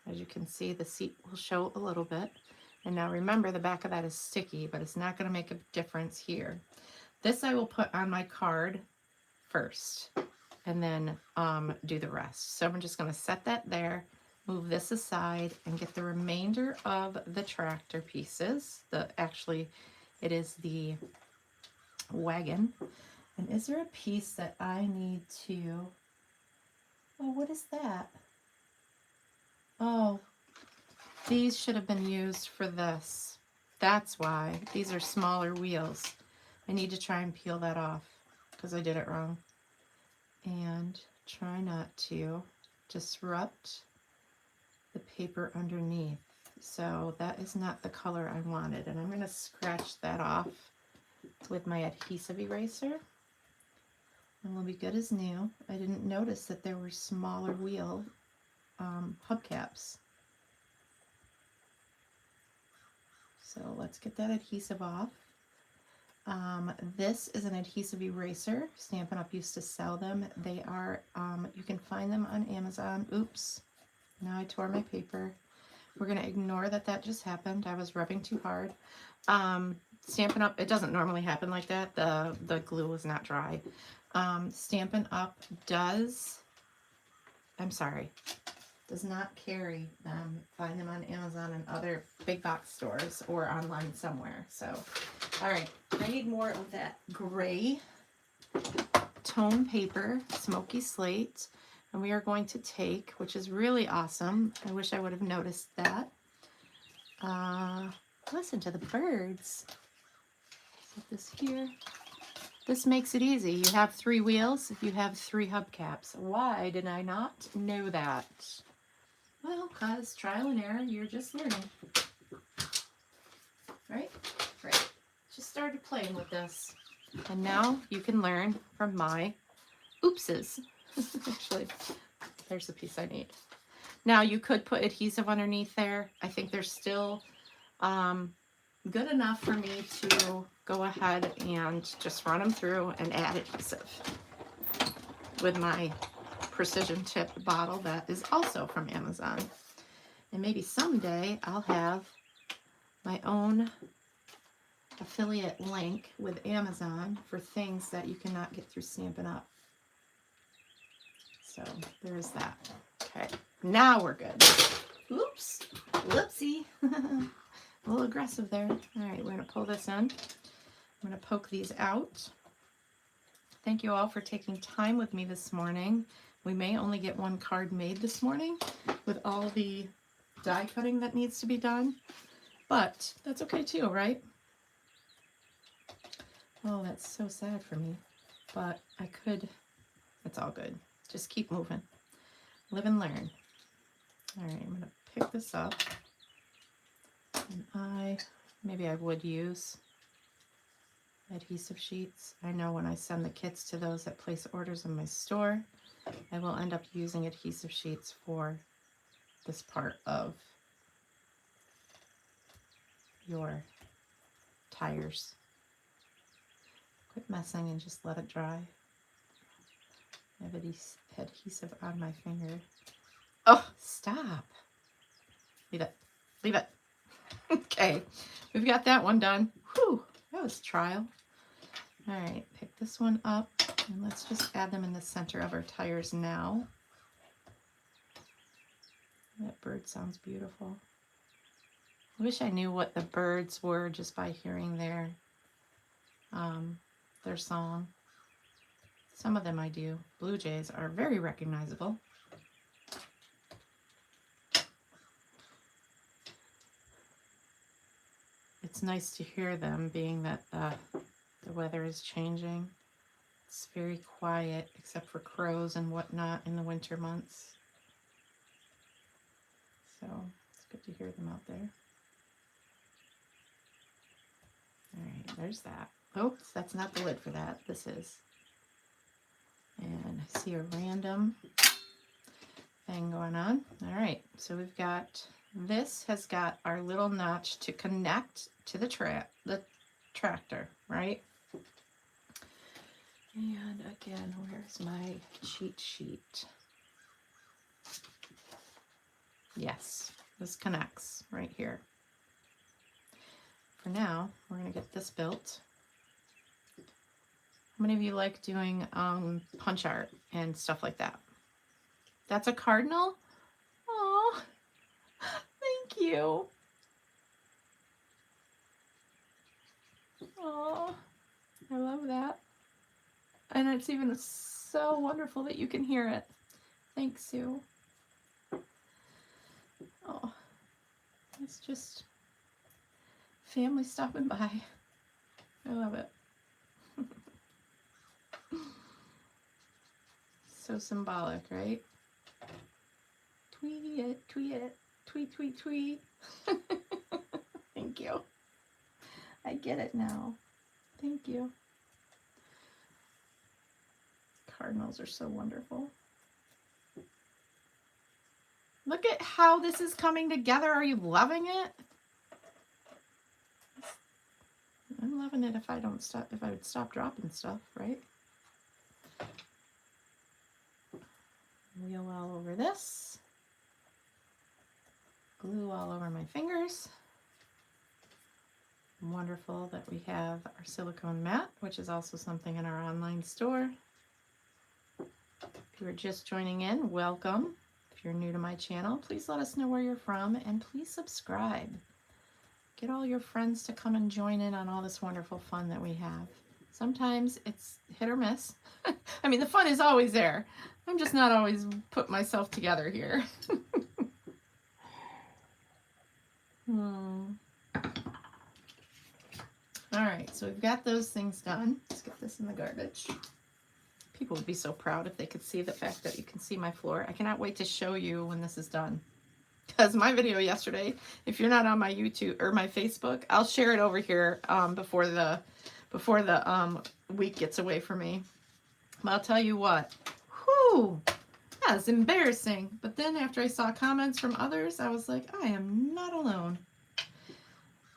As you can see, the seat will show a little bit. And now remember, the back of that is sticky, but it's not going to make a difference here. This I will put on my card first and then do the rest. So I'm just going to set that there, move this aside, and get the remainder of the tractor pieces. Actually, it is the wagon. And is there a piece that I need to, oh, what is that? Oh, these should have been used for this. That's why. These are smaller wheels. I need to try and peel that off because I did it wrong. And try not to disrupt the paper underneath. So that is not the color I wanted. And I'm going to scratch that off with my adhesive eraser. And we'll be good as new. I didn't notice that there were smaller wheel hubcaps. So let's get that adhesive off. This is an adhesive eraser. Stampin' Up! Used to sell them. They are, you can find them on Amazon. Oops, now I tore my paper. We're going to ignore that that just happened. I was rubbing too hard. Stampin' Up! It doesn't normally happen like that. The glue was not dry. Stampin' Up! Does not carry them. Find them on Amazon and other big box stores or online somewhere. So, all right, I need more of that gray tone paper, smoky slate, and we are going to take, which is really awesome. I wish I would have noticed that. Listen to the birds. Put this here. This makes it easy. You have 3 wheels, you have 3 hubcaps. Why did I not know that? Well, because trial and error, you're just learning. Right? Right. Just started playing with this. And now you can learn from my oopses. Actually, there's the piece I need. Now you could put adhesive underneath there. I think they're still good enough for me to go ahead and just run them through and add adhesive with my precision tipped bottle that is also from Amazon. And maybe someday I'll have my own affiliate link with Amazon for things that you cannot get through Stampin' Up! So there's that. Okay, now we're good. Oops, whoopsie. A little aggressive there. All right, we're gonna pull this in. I'm gonna poke these out. Thank you all for taking time with me this morning. We may only get 1 card made this morning with all the die cutting that needs to be done, but that's okay too, right? Oh, that's so sad for me, but I could, it's all good. Just keep moving. Live and learn. All right, I'm gonna pick this up, and maybe I would use adhesive sheets. I know when I send the kits to those that place orders in my store, I will end up using adhesive sheets for this part of your tires. Quit messing and just let it dry. I have adhesive on my finger. Oh, stop. Leave it. Leave it. Okay, we've got that one done. Whew, that was a trial. All right, pick this one up, and let's just add them in the center of our tires now. That bird sounds beautiful. I wish I knew what the birds were just by hearing their song. Some of them I do. Blue jays are very recognizable. It's nice to hear them, being that the weather is changing. It's very quiet, except for crows and whatnot in the winter months. So it's good to hear them out there. All right, there's that. Oops, that's not the lid for that. This is. And I see a random thing going on. All right, so we've got, this has got our little notch to connect to the tractor, right? And again, where's my cheat sheet? Yes, this connects right here. For now, we're going to get this built. How many of you like doing punch art and stuff like that? That's a cardinal? Oh, thank you. Oh, I love that. And it's even so wonderful that you can hear it. Thanks, Sue. Oh, it's just family stopping by. I love it. So symbolic, right? Tweet it, tweet it, tweet, tweet, tweet. Thank you. I get it now. Thank you. Cardinals are so wonderful. Look at how this is coming together. Are you loving it? I'm loving it if I don't stop, if I would stop dropping stuff, right? Wheel all over this. Glue all over my fingers. Wonderful that we have our silicone mat, which is also something in our online store. If you're just joining in, welcome. If you're new to my channel, please let us know where you're from and please subscribe. Get all your friends to come and join in on all this wonderful fun that we have. Sometimes it's hit or miss. I mean, the fun is always there. I'm just not always put myself together here. All right, so we've got those things done. Let's get this in the garbage. People would be so proud if they could see the fact that you can see my floor. I cannot wait to show you when this is done. Because my video yesterday, if you're not on my YouTube or my Facebook, I'll share it over here before the week gets away from me. But I'll tell you what, whew, that was embarrassing. But then after I saw comments from others, I was like, I am not alone.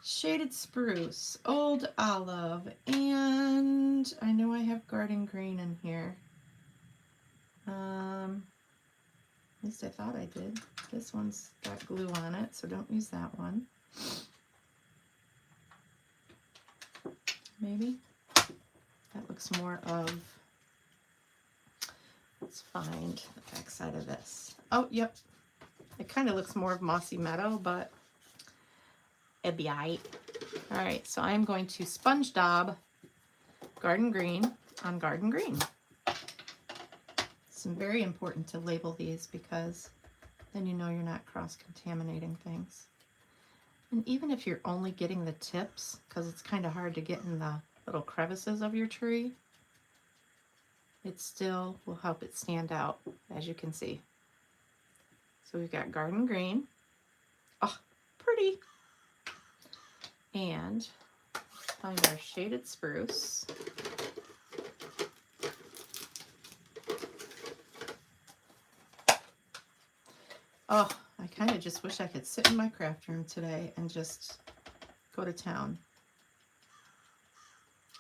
Shaded spruce, old olive, and I know I have garden green in here. At least I thought I did. This one's got glue on it, so don't use that one. Maybe. That looks more of, let's find the back side of this. Oh, yep. It kind of looks more of mossy meadow, but it'd be alright. Alright, so I'm going to sponge daub garden green on garden green. It's very important to label these because then you know you're not cross-contaminating things. And even if you're only getting the tips, because it's kind of hard to get in the little crevices of your tree, it still will help it stand out, as you can see. So we've got garden green. Oh, pretty. And find our shaded spruce. Oh, I kind of just wish I could sit in my craft room today and just go to town.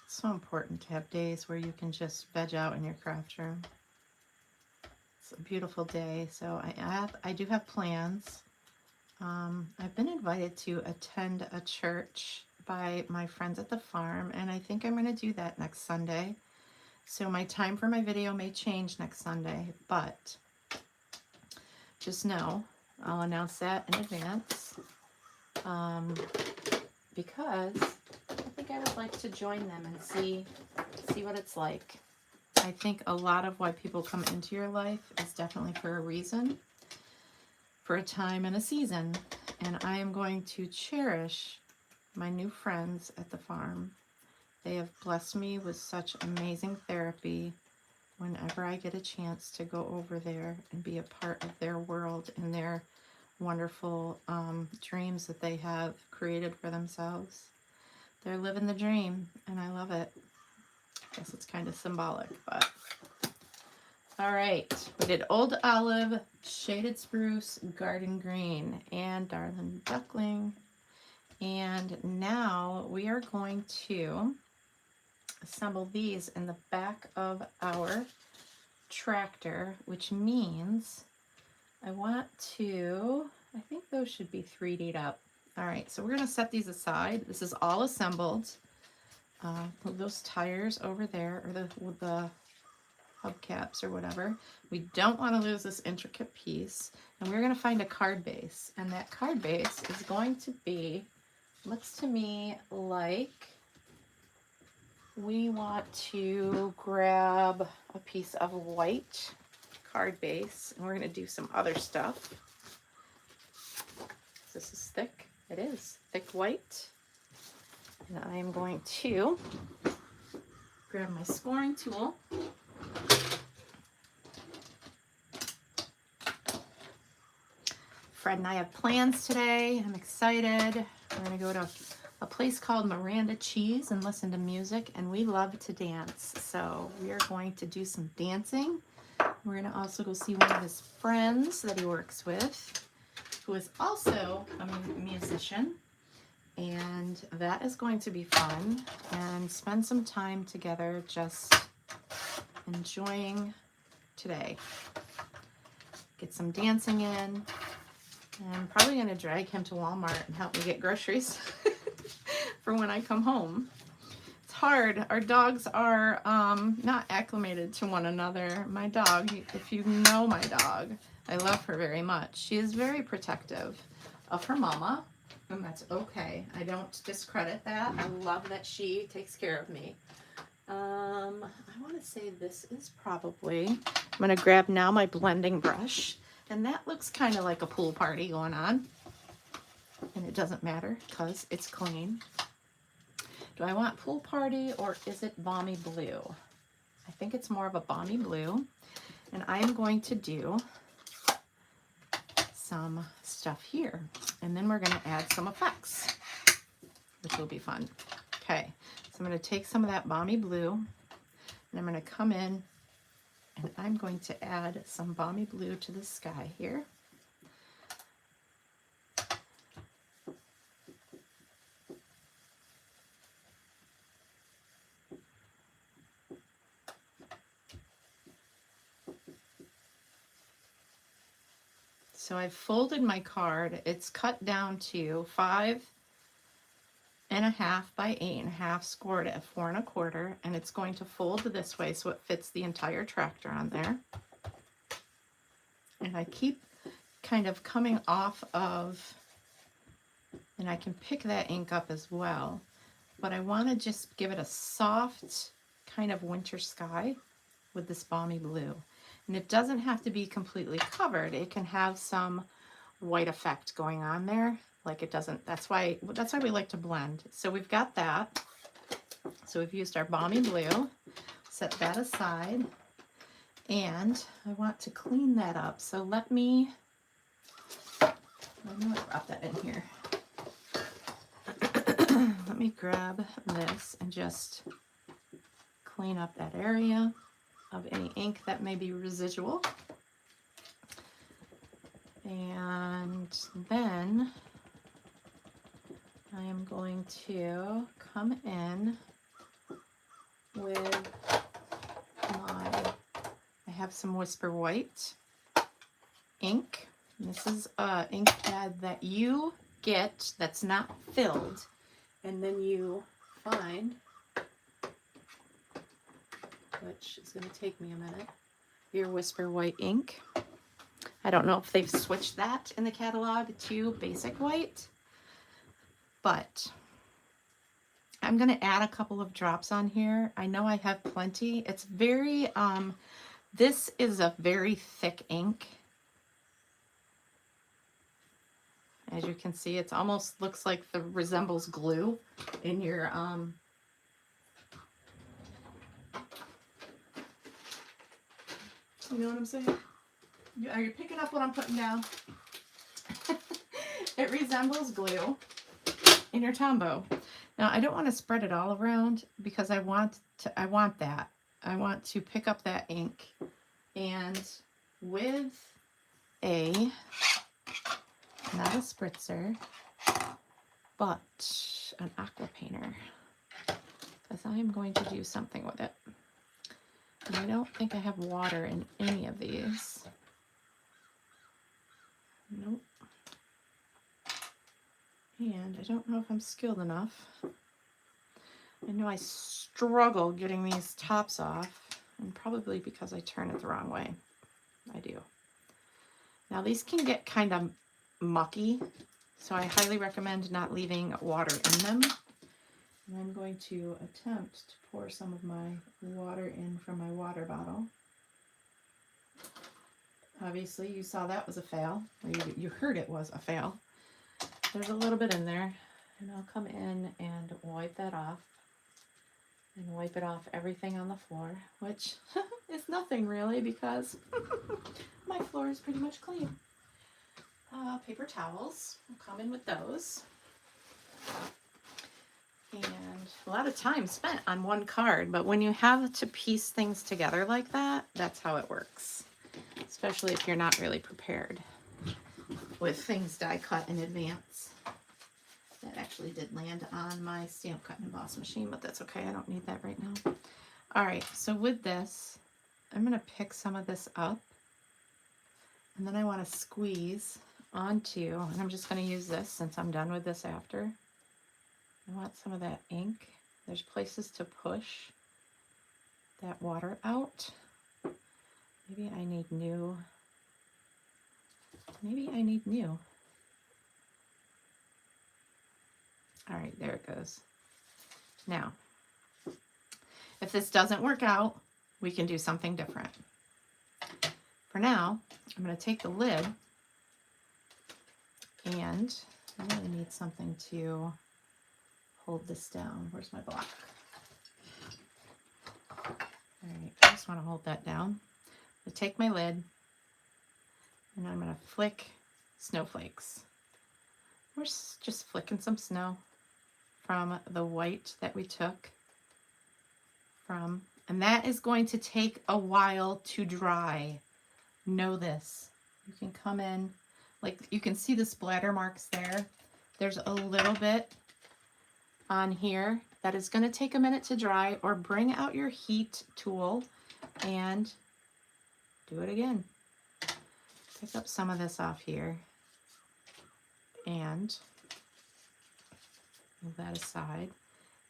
It's so important to have days where you can just veg out in your craft room. It's a beautiful day, so I do have plans. I've been invited to attend a church by my friends at the farm, and I think I'm going to do that next Sunday. So my time for my video may change next Sunday, but just know I'll announce that in advance. because I think I would like to join them and see what it's like. I think a lot of why people come into your life is definitely for a reason, for a time and a season. And I am going to cherish my new friends at the farm. They have blessed me with such amazing therapy whenever I get a chance to go over there and be a part of their world and their wonderful dreams that they have created for themselves. They're living the dream, and I love it. I guess it's kind of symbolic, but... All right, we did Old Olive, Shaded Spruce, Garden Green, and Darling Duckling. And now we are going to assemble these in the back of our tractor, which means I want to, I think those should be 3D'd up. All right, so we're going to set these aside. This is all assembled. Move those tires over there, or the hubcaps or whatever. We don't want to lose this intricate piece. And we're going to find a card base. And that card base is going to be, looks to me like we want to grab a piece of white card base. And we're going to do some other stuff. This is thick. It is thick white. And I am going to grab my scoring tool. Fred and I have plans today. I'm excited. We're going to go to a place called Miranda Cheese and listen to music, and we love to dance. So we are going to do some dancing. We're going to also go see one of his friends that he works with, who is also a musician. And that is going to be fun, and spend some time together just enjoying today. Get some dancing in. I'm probably going to drag him to Walmart and help me get groceries for when I come home. It's hard. Our dogs are not acclimated to one another. My dog, if you know my dog, I love her very much. She is very protective of her mama, and that's okay. I don't discredit that. I love that she takes care of me. I want to say this is probably, I'm going to grab now my blending brush. And that looks kind of like a pool party going on. And it doesn't matter because it's clean. Do I want pool party or is it balmy blue? I think it's more of a balmy blue. And I'm going to do some stuff here. And then we're going to add some effects, which will be fun. Okay, so I'm going to take some of that balmy blue and I'm going to come in and I'm going to add some balmy blue to the sky here. So I've folded my card. It's cut down to 5.5 by 8.5, scored at 4 1/4, and it's going to fold this way so it fits the entire tractor on there. And I keep kind of coming off of, and I can pick that ink up as well, but I want to just give it a soft kind of winter sky with this balmy blue. And it doesn't have to be completely covered. It can have some white effect going on there. Like it doesn't, that's why we like to blend. So we've got that. So we've used our balmy blue, set that aside, and I want to clean that up. So let me drop that in here. Let me grab this and just clean up that area of any ink that may be residual. And then I am going to come in with I have some Whisper White ink. And this is an ink pad that you get that's not filled, and then you find, which is going to take me a minute, your Whisper White ink. I don't know if they've switched that in the catalog to basic white, but I'm going to add a couple of drops on here. I know I have plenty. It's very, this is a very thick ink. As you can see, it's almost looks like the resembles glue in your, you know what I'm saying? Are you picking up what I'm putting down? It resembles glue in your Tombow. Now I don't want to spread it all around because I want that. I want to pick up that ink, and with not a spritzer, but an aqua painter, because I am going to do something with it. And I don't think I have water in any of these. Nope. And I don't know if I'm skilled enough. I know I struggle getting these tops off, and probably because I turn it the wrong way. I do. Now these can get kind of mucky, so I highly recommend not leaving water in them. And I'm going to attempt to pour some of my water in from my water bottle. Obviously you saw that was a fail, or you heard it was a fail. There's a little bit in there, and I'll come in and wipe that off, and wipe it off everything on the floor, which is nothing really because my floor is pretty much clean. Paper towels, I'll come in with those. And a lot of time spent on one card, but when you have to piece things together like that, that's how it works, especially if you're not really prepared with things die cut in advance. That actually did land on my stamp cut and emboss machine, but that's okay. I don't need that right now. All right, so with this, I'm going to pick some of this up, and then I want to squeeze onto, and I'm just going to use this since I'm done with this after. I want some of that ink. There's places to push that water out. Maybe I need new. Maybe I need new. All right, there it goes. Now, if this doesn't work out, we can do something different. For now, I'm going to take the lid, and I really need something to hold this down. Where's my block? All right, I just want to hold that down. I take my lid, and I'm going to flick snowflakes. We're just flicking some snow from the white that we took from, and that is going to take a while to dry. Know this. You can come in, like you can see the splatter marks there. There's a little bit on here that is going to take a minute to dry, or bring out your heat tool and do it again. Pick up some of this off here and move that aside,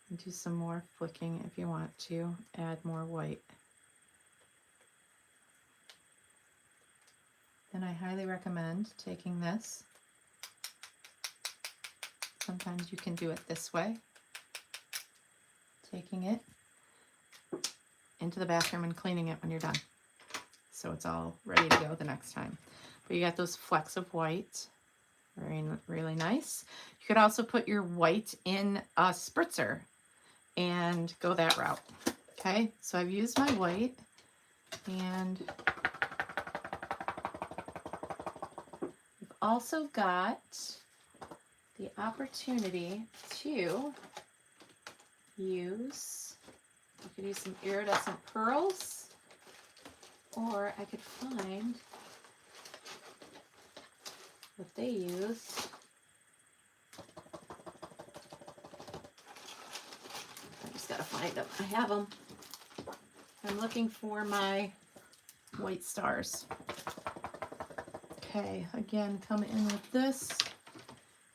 and do some more flicking if you want to add more white. Then I highly recommend taking this. Sometimes you can do it this way. Taking it into the bathroom and cleaning it when you're done, so it's all ready to go the next time. But you got those flecks of white. Really nice. You could also put your white in a spritzer and go that route. Okay, so I've used my white, and we've also got the opportunity to use, you could use some iridescent pearls, or I could find what they use. I just gotta find them. I have them. I'm looking for my white stars. Okay, again, come in with this,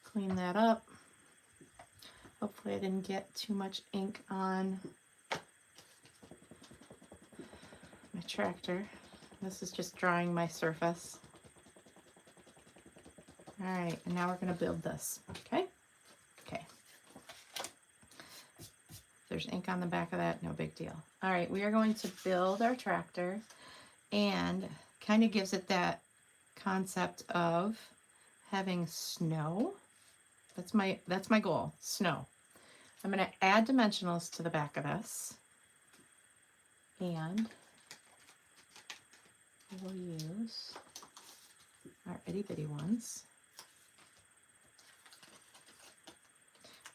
clean that up. Hopefully I didn't get too much ink on my tractor. This is just drying my surface. All right, and now we're going to build this, okay? Okay. there's ink on the back of that, no big deal. All right, we are going to build our tractor, and kind of gives it that concept of having snow. That's my goal, snow. I'm going to add dimensionals to the back of this, and we'll use our itty bitty ones.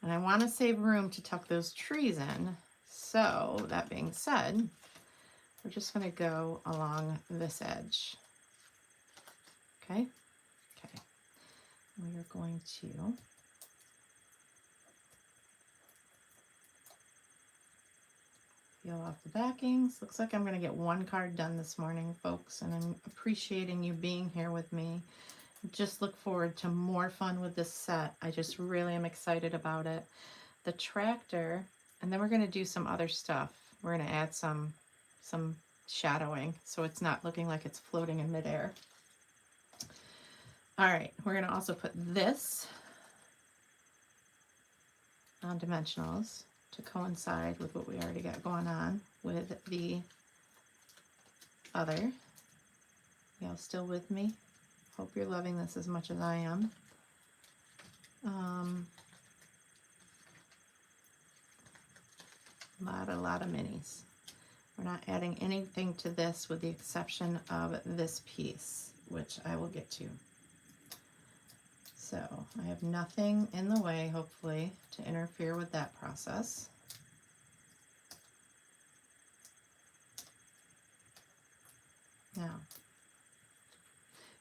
And I want to save room to tuck those trees in. So that being said, we're just going to go along this edge. Okay? Okay. We are going to peel off the backings. Looks like I'm going to get one card done this morning, folks, and I'm appreciating you being here with me. Just look forward to more fun with this set. I just really am excited about it. The tractor, and then we're going to do some other stuff. We're going to add some shadowing so it's not looking like it's floating in midair. All right, we're going to also put this on dimensionals to coincide with what we already got going on with the other. Y'all still with me? Hope you're loving this as much as I am. A lot of minis. We're not adding anything to this with the exception of this piece, which I will get to. So I have nothing in the way, hopefully, to interfere with that process. Now,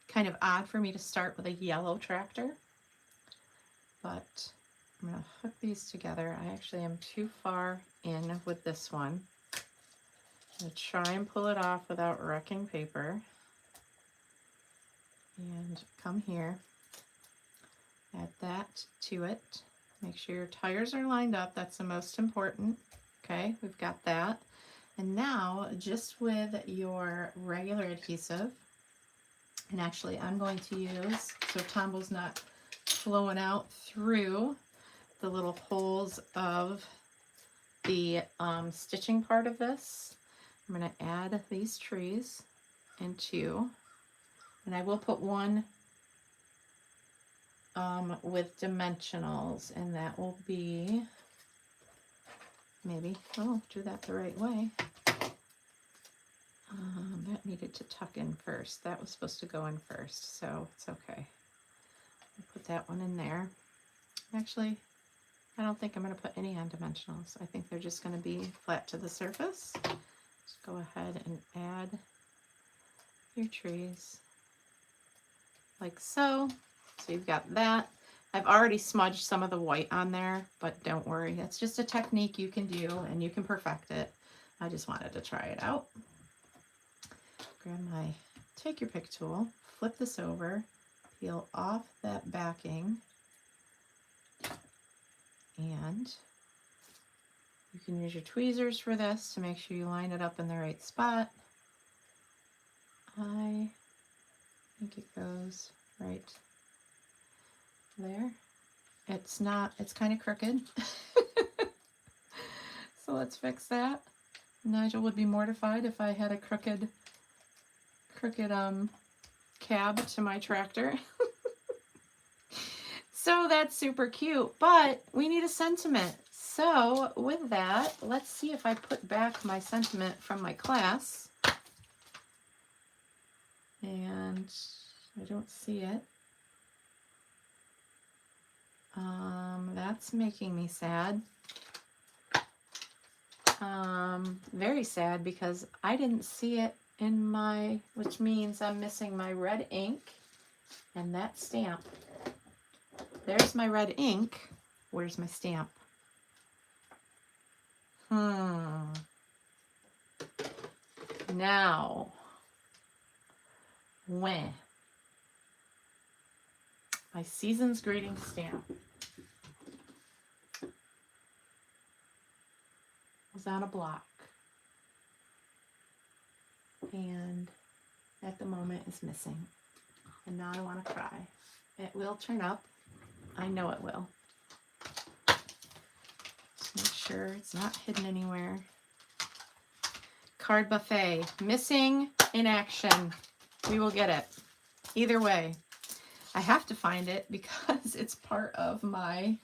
kind of odd for me to start with a yellow tractor, but I'm going to hook these together. I actually am too far in with this one. I'm going to try and pull it off without wrecking paper. And come here, add that to it. Make sure your tires are lined up. That's the most important. Okay, we've got that. And now, just with your regular adhesive, and actually I'm going to use, so Tombo's not flowing out through the little holes of the stitching part of this, I'm going to add these trees into, and I will put one with dimensionals, and that will be, maybe, oh, do that the right way. That needed to tuck in first. That was supposed to go in first, so it's okay. I'll put that one in there. Actually, I don't think I'm going to put any on dimensionals. I think they're just going to be flat to the surface. Just go ahead and add your trees like so. So you've got that. I've already smudged some of the white on there, but don't worry. That's just a technique you can do and you can perfect it. I just wanted to try it out. Take your pick tool, flip this over, peel off that backing, and you can use your tweezers for this to make sure you line it up in the right spot. I think it goes right there. It's not, it's kind of crooked. So let's fix that. Nigel would be mortified if I had a crooked cab to my tractor. So that's super cute, but we need a sentiment. So with that, let's see if I put back my sentiment from my class. And I don't see it. That's making me sad. Very sad because I didn't see it in my, which means I'm missing my red ink and that stamp. There's my red ink. Where's my stamp? Now, when my season's greeting stamp was on a block, and at the moment is missing, and now I want to cry. It will turn up. I know it will. Just make sure it's not hidden anywhere. Card buffet, missing in action. We will get it. Either way, I have to find it because it's part of my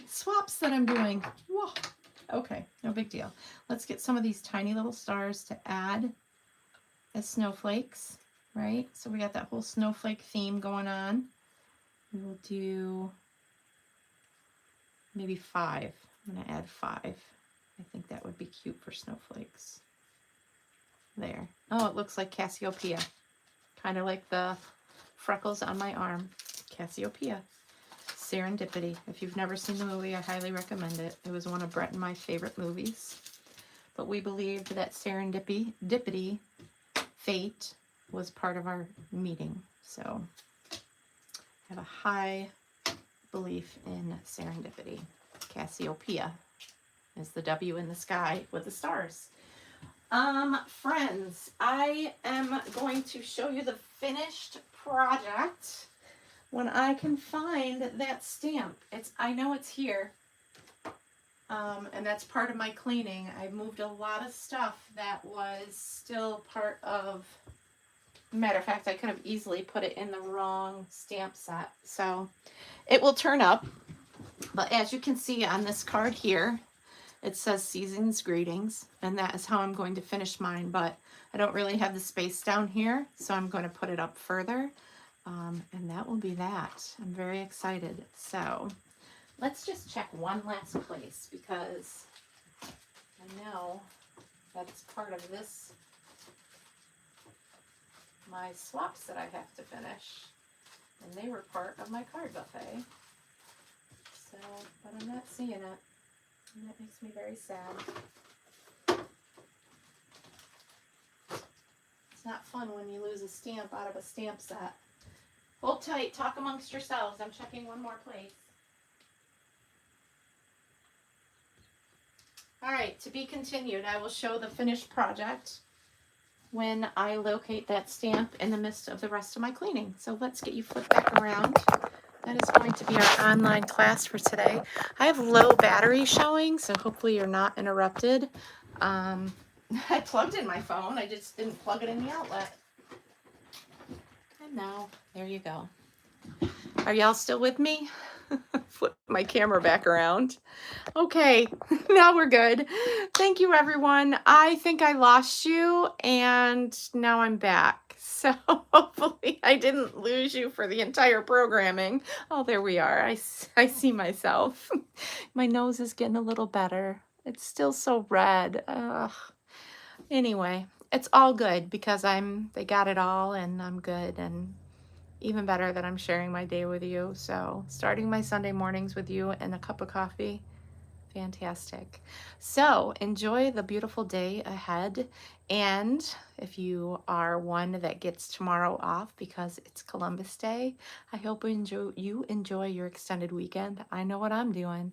swaps that I'm doing. Whoa. Okay, no big deal. Let's get some of these tiny little stars to add as snowflakes, right? So we got that whole snowflake theme going on. We'll do maybe 5. I'm going to add 5. I think that would be cute for snowflakes. There. Oh, it looks like Cassiopeia. Kind of like the freckles on my arm. Cassiopeia. Serendipity. If you've never seen the movie, I highly recommend it. It was one of Brett and my favorite movies. But we believed that serendipity, fate, was part of our meeting. So I have a high belief in serendipity. Cassiopeia is the W in the sky with the stars. Friends, I am going to show you the finished project when I can find that stamp. I know it's here, and that's part of my cleaning. I moved a lot of stuff that was still part of, matter of fact, I could have easily put it in the wrong stamp set. So it will turn up, but as you can see on this card here, it says Season's Greetings, and that is how I'm going to finish mine, but I don't really have the space down here, so I'm going to put it up further, and that will be that. I'm very excited. So let's just check one last place, because I know that's part of this, my swaps that I have to finish, and they were part of my card buffet. So, but I'm not seeing it. And that makes me very sad. It's not fun when you lose a stamp out of a stamp set. Hold tight, talk amongst yourselves. I'm checking one more place. All right, to be continued. I will show the finished project when I locate that stamp in the midst of the rest of my cleaning. So let's get you flipped back around. That is going to be our online class for today. I have low battery showing, so hopefully you're not interrupted. I plugged in my phone. I just didn't plug it in the outlet. And now, there you go. Are y'all still with me? Flip my camera back around. Okay, now we're good. Thank you, everyone. I think I lost you, and now I'm back. So hopefully I didn't lose you for the entire programming. Oh, there we are. I see myself. My nose is getting a little better. It's still so red. Anyway, it's all good because they got it all, and I'm good, and even better that I'm sharing my day with you. So starting my Sunday mornings with you and a cup of coffee, fantastic. So enjoy the beautiful day ahead. And if you are one that gets tomorrow off because it's Columbus Day, I hope you enjoy your extended weekend. I know what I'm doing.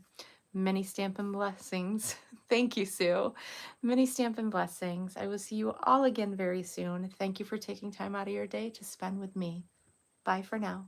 Many Stampin' Blessings. Thank you, Sue. Many Stampin' Blessings. I will see you all again very soon. Thank you for taking time out of your day to spend with me. Bye for now.